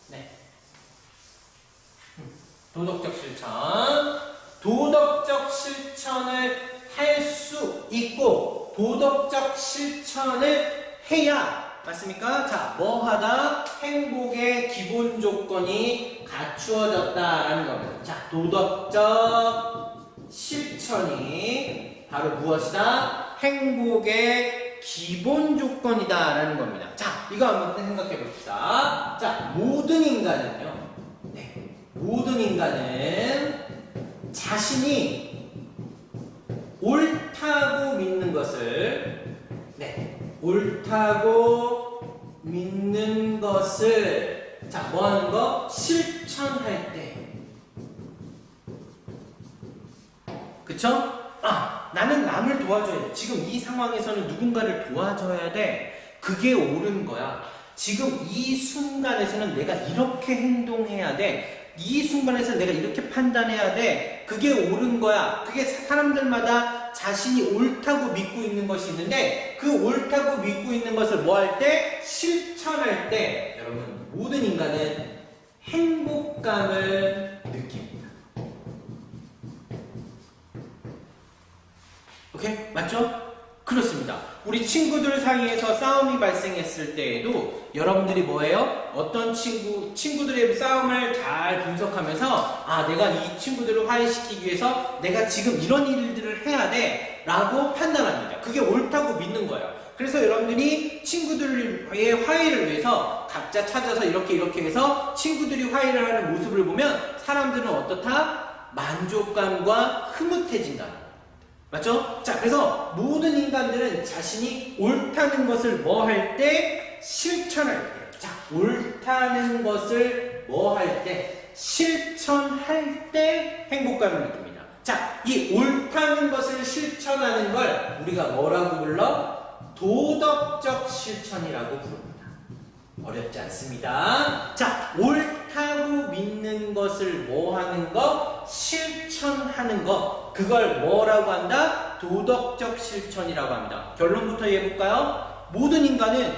Speaker 2: 네. 도덕적 실천. 도덕적 실천을 할 수 있고 도덕적 실천을 해야 맞습니까? 자, 뭐 하다? 행복의 기본 조건이 갖추어졌다라는 겁니다. 자, 도덕적 실천이 바로 무엇이다? 행복의 기본 조건이다라는 겁니다. 자, 이거 한번 생각해 봅시다. 자, 모든 인간은요. 네, 모든 인간은 자신이 옳다고 믿는 것을 옳다고 믿는 것을 자, 뭐 하는 거? 실천할 때 그쵸? 아, 나는 남을 도와줘야 돼. 지금 이 상황에서는 누군가를 도와줘야 돼. 그게 옳은 거야. 지금 이 순간에서는 내가 이렇게 행동해야 돼. 이 순간에서 내가 이렇게 판단해야 돼. 그게 옳은 거야. 그게 사람들마다 자신이 옳다고 믿고 있는 것이 있는데 그 옳다고 믿고 있는 것을 뭐 할 때? 실천할 때 여러분 모든 인간은 행복감을 느낍니다. 오케이? 맞죠? 그렇습니다. 우리 친구들 사이에서 싸움이 발생했을 때에도 여러분들이 뭐예요? 어떤 친구들의 싸움을 잘 분석하면서 아, 내가 이 친구들을 화해시키기 위해서 내가 지금 이런 일들을 해야 돼 라고 판단합니다. 그게 옳다고 믿는 거예요. 그래서 여러분들이 친구들의 화해를 위해서 각자 찾아서 이렇게 해서 친구들이 화해를 하는 모습을 보면 사람들은 어떻다? 만족감과 흐뭇해진다. 맞죠? 자, 그래서 모든 인간들은 자신이 옳다는 것을 뭐 할 때? 실천할 때. 자, 옳다는 것을 뭐 할 때? 실천할 때 행복감을 느낍니다. 자, 이 옳다는 것을 실천하는 걸 우리가 뭐라고 불러? 도덕적 실천이라고 부릅니다. 어렵지 않습니다. 자, 옳다고 믿는 것을 뭐 하는 거? 실천하는 거. 그걸 뭐라고 한다? 도덕적 실천이라고 합니다. 결론부터 해볼까요? 모든 인간은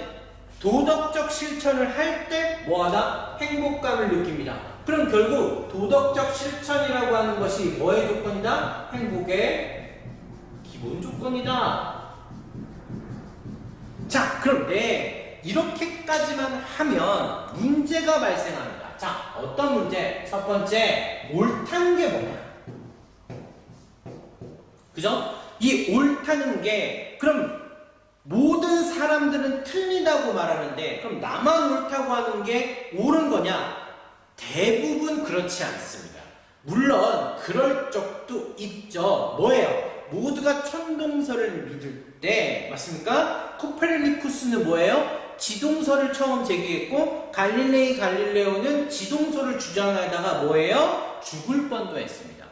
Speaker 2: 도덕적 실천을 할 때 뭐하다? 행복감을 느낍니다. 그럼 결국 도덕적 실천이라고 하는 것이 뭐의 조건이다? 행복의 기본 조건이다. 자, 그런데 이렇게까지만 하면 문제가 발생합니다. 자, 어떤 문제? 첫 번째, 옳다는 게 뭐냐? 그죠? 이 옳다는 게 그럼 모든 사람들은 틀리다고 말하는데 그럼 나만 옳다고 하는 게 옳은 거냐? 대부분 그렇지 않습니다. 물론 그럴 적도 있죠. 뭐예요? 모두가 천동설을 믿을 때 맞습니까? 코페르니쿠스는 뭐예요? 지동설을 처음 제기했고 갈릴레오는 지동설을 주장하다가 뭐예요? 죽을 뻔도 했습니다.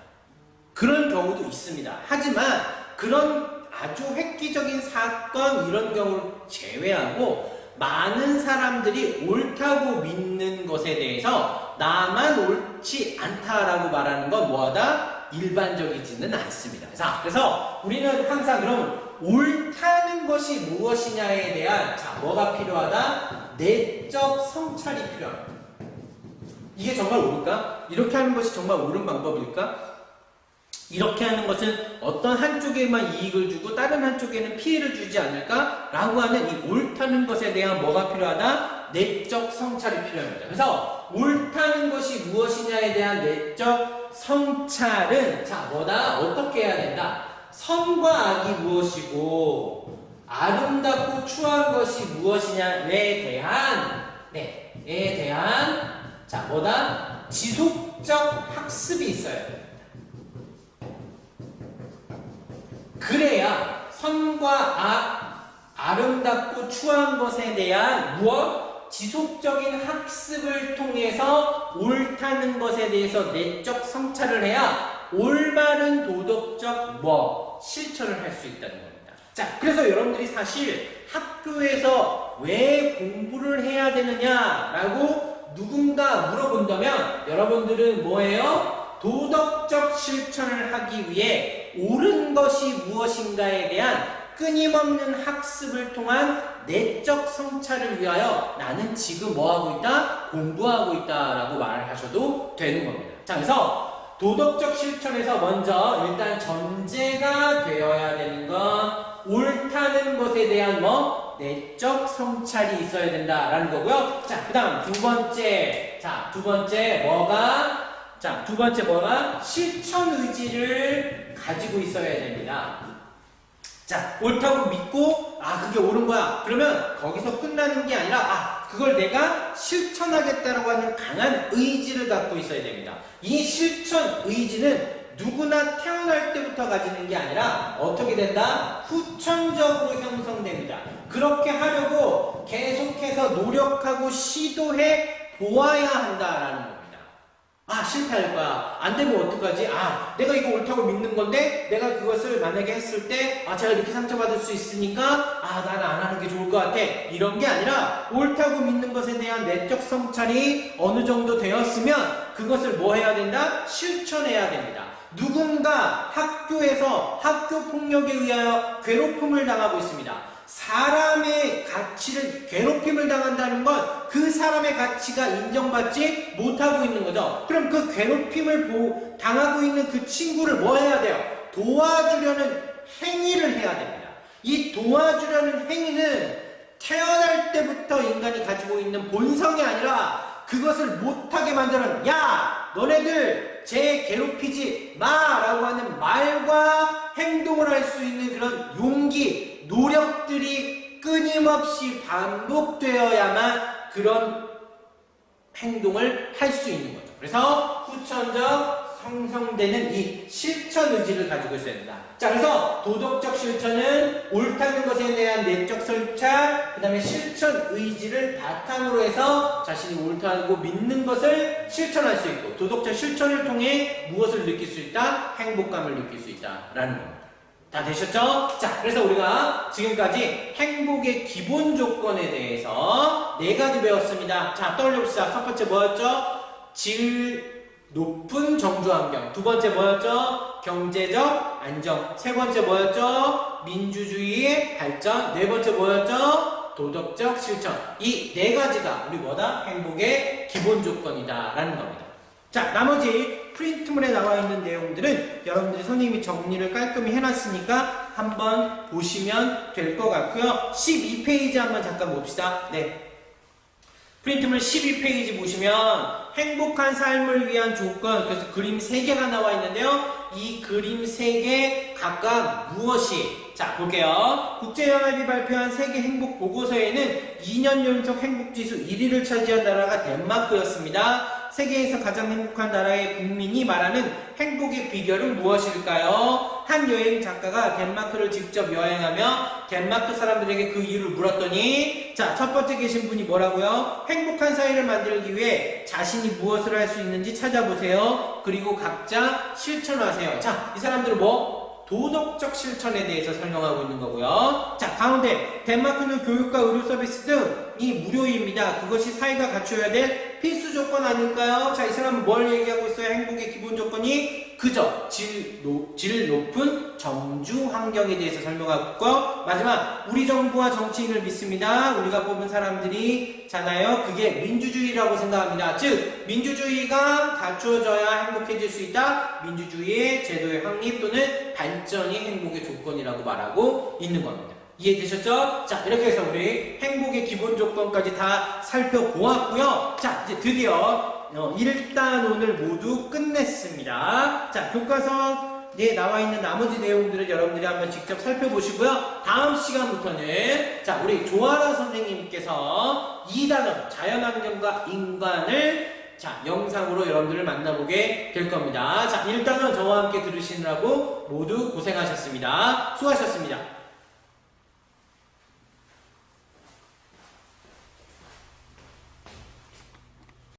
Speaker 2: 그런 경우도 있습니다. 하지만 그런 아주 획기적인 사건 이런 경우를 제외하고 많은 사람들이 옳다고 믿는 것에 대해서 나만 옳지 않다라고 말하는 건 뭐하다? 일반적이지는 않습니다. 자, 그래서 우리는 항상 그럼 옳다는 것이 무엇이냐에 대한 자, 뭐가 필요하다? 내적 성찰이 필요합니다. 이게 정말 옳을까? 이렇게 하는 것이 정말 옳은 방법일까? 이렇게 하는 것은 어떤 한쪽에만 이익을 주고 다른 한쪽에는 피해를 주지 않을까? 라고 하는 이 옳다는 것에 대한 뭐가 필요하다? 내적 성찰이 필요합니다. 그래서 옳다는 것이 무엇이냐에 대한 내적 성찰은 자, 뭐다? 어떻게 해야 된다? 선과 악이 무엇이고 아름답고 추한 것이 무엇이냐에 대한 자, 뭐다? 지속적 학습이 있어야 됩니다. 그래야 선과 악, 아름답고 추한 것에 대한 무엇? 지속적인 학습을 통해서 옳다는 것에 대해서 내적 성찰을 해야 올바른 도덕적 실천을 할 수 있다는 겁니다. 자, 그래서 여러분들이 사실 학교에서 왜 공부를 해야 되느냐라고 누군가 물어본다면 여러분들은 뭐예요? 도덕적 실천을 하기 위해 옳은 것이 무엇인가에 대한 끊임없는 학습을 통한 내적 성찰을 위하여 나는 지금 뭐하고 있다? 공부하고 있다라고 말을 하셔도 되는 겁니다. 자, 그래서 도덕적 실천에서 먼저 일단 전제가 되어야 되는 건 옳다는 것에 대한 내적 성찰이 있어야 된다라는 거고요. 자, 그 다음 두 번째 뭐가 실천 의지를 가지고 있어야 됩니다. 자, 옳다고 믿고 그게 옳은 거야. 그러면 거기서 끝나는 게 아니라 그걸 내가 실천하겠다라고 하는 강한 의지를 갖고 있어야 됩니다. 이 실천 의지는 누구나 태어날 때부터 가지는 게 아니라 어떻게 된다? 후천적으로 형성됩니다. 그렇게 하려고 계속해서 노력하고 시도해 보아야 한다라는 겁니다. 실패할 거야. 안 되면 어떡하지? 내가 이거 옳다고 믿는 건데 내가 그것을 만약에 했을 때 제가 이렇게 상처받을 수 있으니까 나는 안 하는 게 좋을 것 같아. 이런 게 아니라 옳다고 믿는 것에 대한 내적 성찰이 어느 정도 되었으면 그것을 뭐 해야 된다? 실천해야 됩니다. 누군가 학교에서 학교 폭력에 의하여 괴롭힘을 당하고 있습니다. 사람의 가치를 괴롭힘을 당한다는 건 그 사람의 가치가 인정받지 못하고 있는 거죠. 그럼 그 괴롭힘을 당하고 있는 그 친구를 뭐 해야 돼요? 도와주려는 행위를 해야 됩니다. 이 도와주려는 행위는 태어날 때부터 인간이 가지고 있는 본성이 아니라 그것을 못하게 만드는 너네들 쟤 괴롭히지 마라고 하는 말과 행동을 할 수 있는 그런 용기, 노력들이 끊임없이 반복되어야만 그런 행동을 할 수 있는 거죠. 그래서 후천적 형성되는 이 실천 의지를 가지고 있어야 된다. 자, 그래서 도덕적 실천은 옳다는 것에 대한 내적 성찰, 그 다음에 실천 의지를 바탕으로 해서 자신이 옳다고 믿는 것을 실천할 수 있고, 도덕적 실천을 통해 무엇을 느낄 수 있다? 행복감을 느낄 수 있다라는 겁니다. 다 되셨죠? 자, 그래서 우리가 지금까지 행복의 기본 조건에 대해서 4가지 배웠습니다. 자, 떠올려봅시다. 첫 번째 뭐였죠? 질 높은 정주환경. 두 번째 뭐였죠? 경제적 안정. 세 번째 뭐였죠? 민주주의의 발전. 네 번째 뭐였죠? 도덕적 실천. 이 4가지가 우리 행복의 기본 조건이다 라는 겁니다. 자, 나머지 프린트물에 나와 있는 내용들은 여러분들이 선생님이 정리를 깔끔히 해놨으니까 한번 보시면 될 것 같고요. 12페이지 한번 잠깐 봅시다. 네. 프린트물 12페이지 보시면 행복한 삶을 위한 조건, 그래서 그림 3개가 나와 있는데요. 이 그림 3개 각각 무엇이? 자, 볼게요. 국제연합이 발표한 세계 행복 보고서에는 2년 연속 행복지수 1위를 차지한 나라가 덴마크였습니다. 세계에서 가장 행복한 나라의 국민이 말하는 행복의 비결은 무엇일까요? 한 여행 작가가 덴마크를 직접 여행하며 덴마크 사람들에게 그 이유를 물었더니, 자, 첫 번째 계신 분이 뭐라고요? 행복한 사회를 만들기 위해 자신이 무엇을 할 수 있는지 찾아보세요. 그리고 각자 실천하세요. 자, 이 사람들은 도덕적 실천에 대해서 설명하고 있는 거고요. 자, 가운데 덴마크는 교육과 의료 서비스 등이 무료입니다. 그것이 사회가 갖춰야 될 필수 조건 아닐까요? 자, 이 사람은 뭘 얘기하고 있어요? 행복의 기본 조건이 그저 질 높은 정주 환경에 대해서 설명하고 있고, 마지막 우리 정부와 정치인을 믿습니다. 우리가 뽑은 사람들이잖아요. 그게 민주주의라고 생각합니다. 즉 민주주의가 갖추어져야 행복해질 수 있다. 민주주의의 제도의 확립 또는 발전이 행복의 조건이라고 말하고 있는 겁니다. 이해되셨죠? 자, 이렇게 해서 우리 행복의 기본 조건까지 다 살펴보았고요. 자, 이제 드디어 1단원을 모두 끝냈습니다. 자, 교과서에 나와 있는 나머지 내용들을 여러분들이 한번 직접 살펴보시고요. 다음 시간부터는 자, 우리 조아라 선생님께서 2단원 자연환경과 인간을 영상으로 여러분들을 만나보게 될 겁니다. 자, 1단원 저와 함께 들으시느라고 모두 고생하셨습니다. 수고하셨습니다.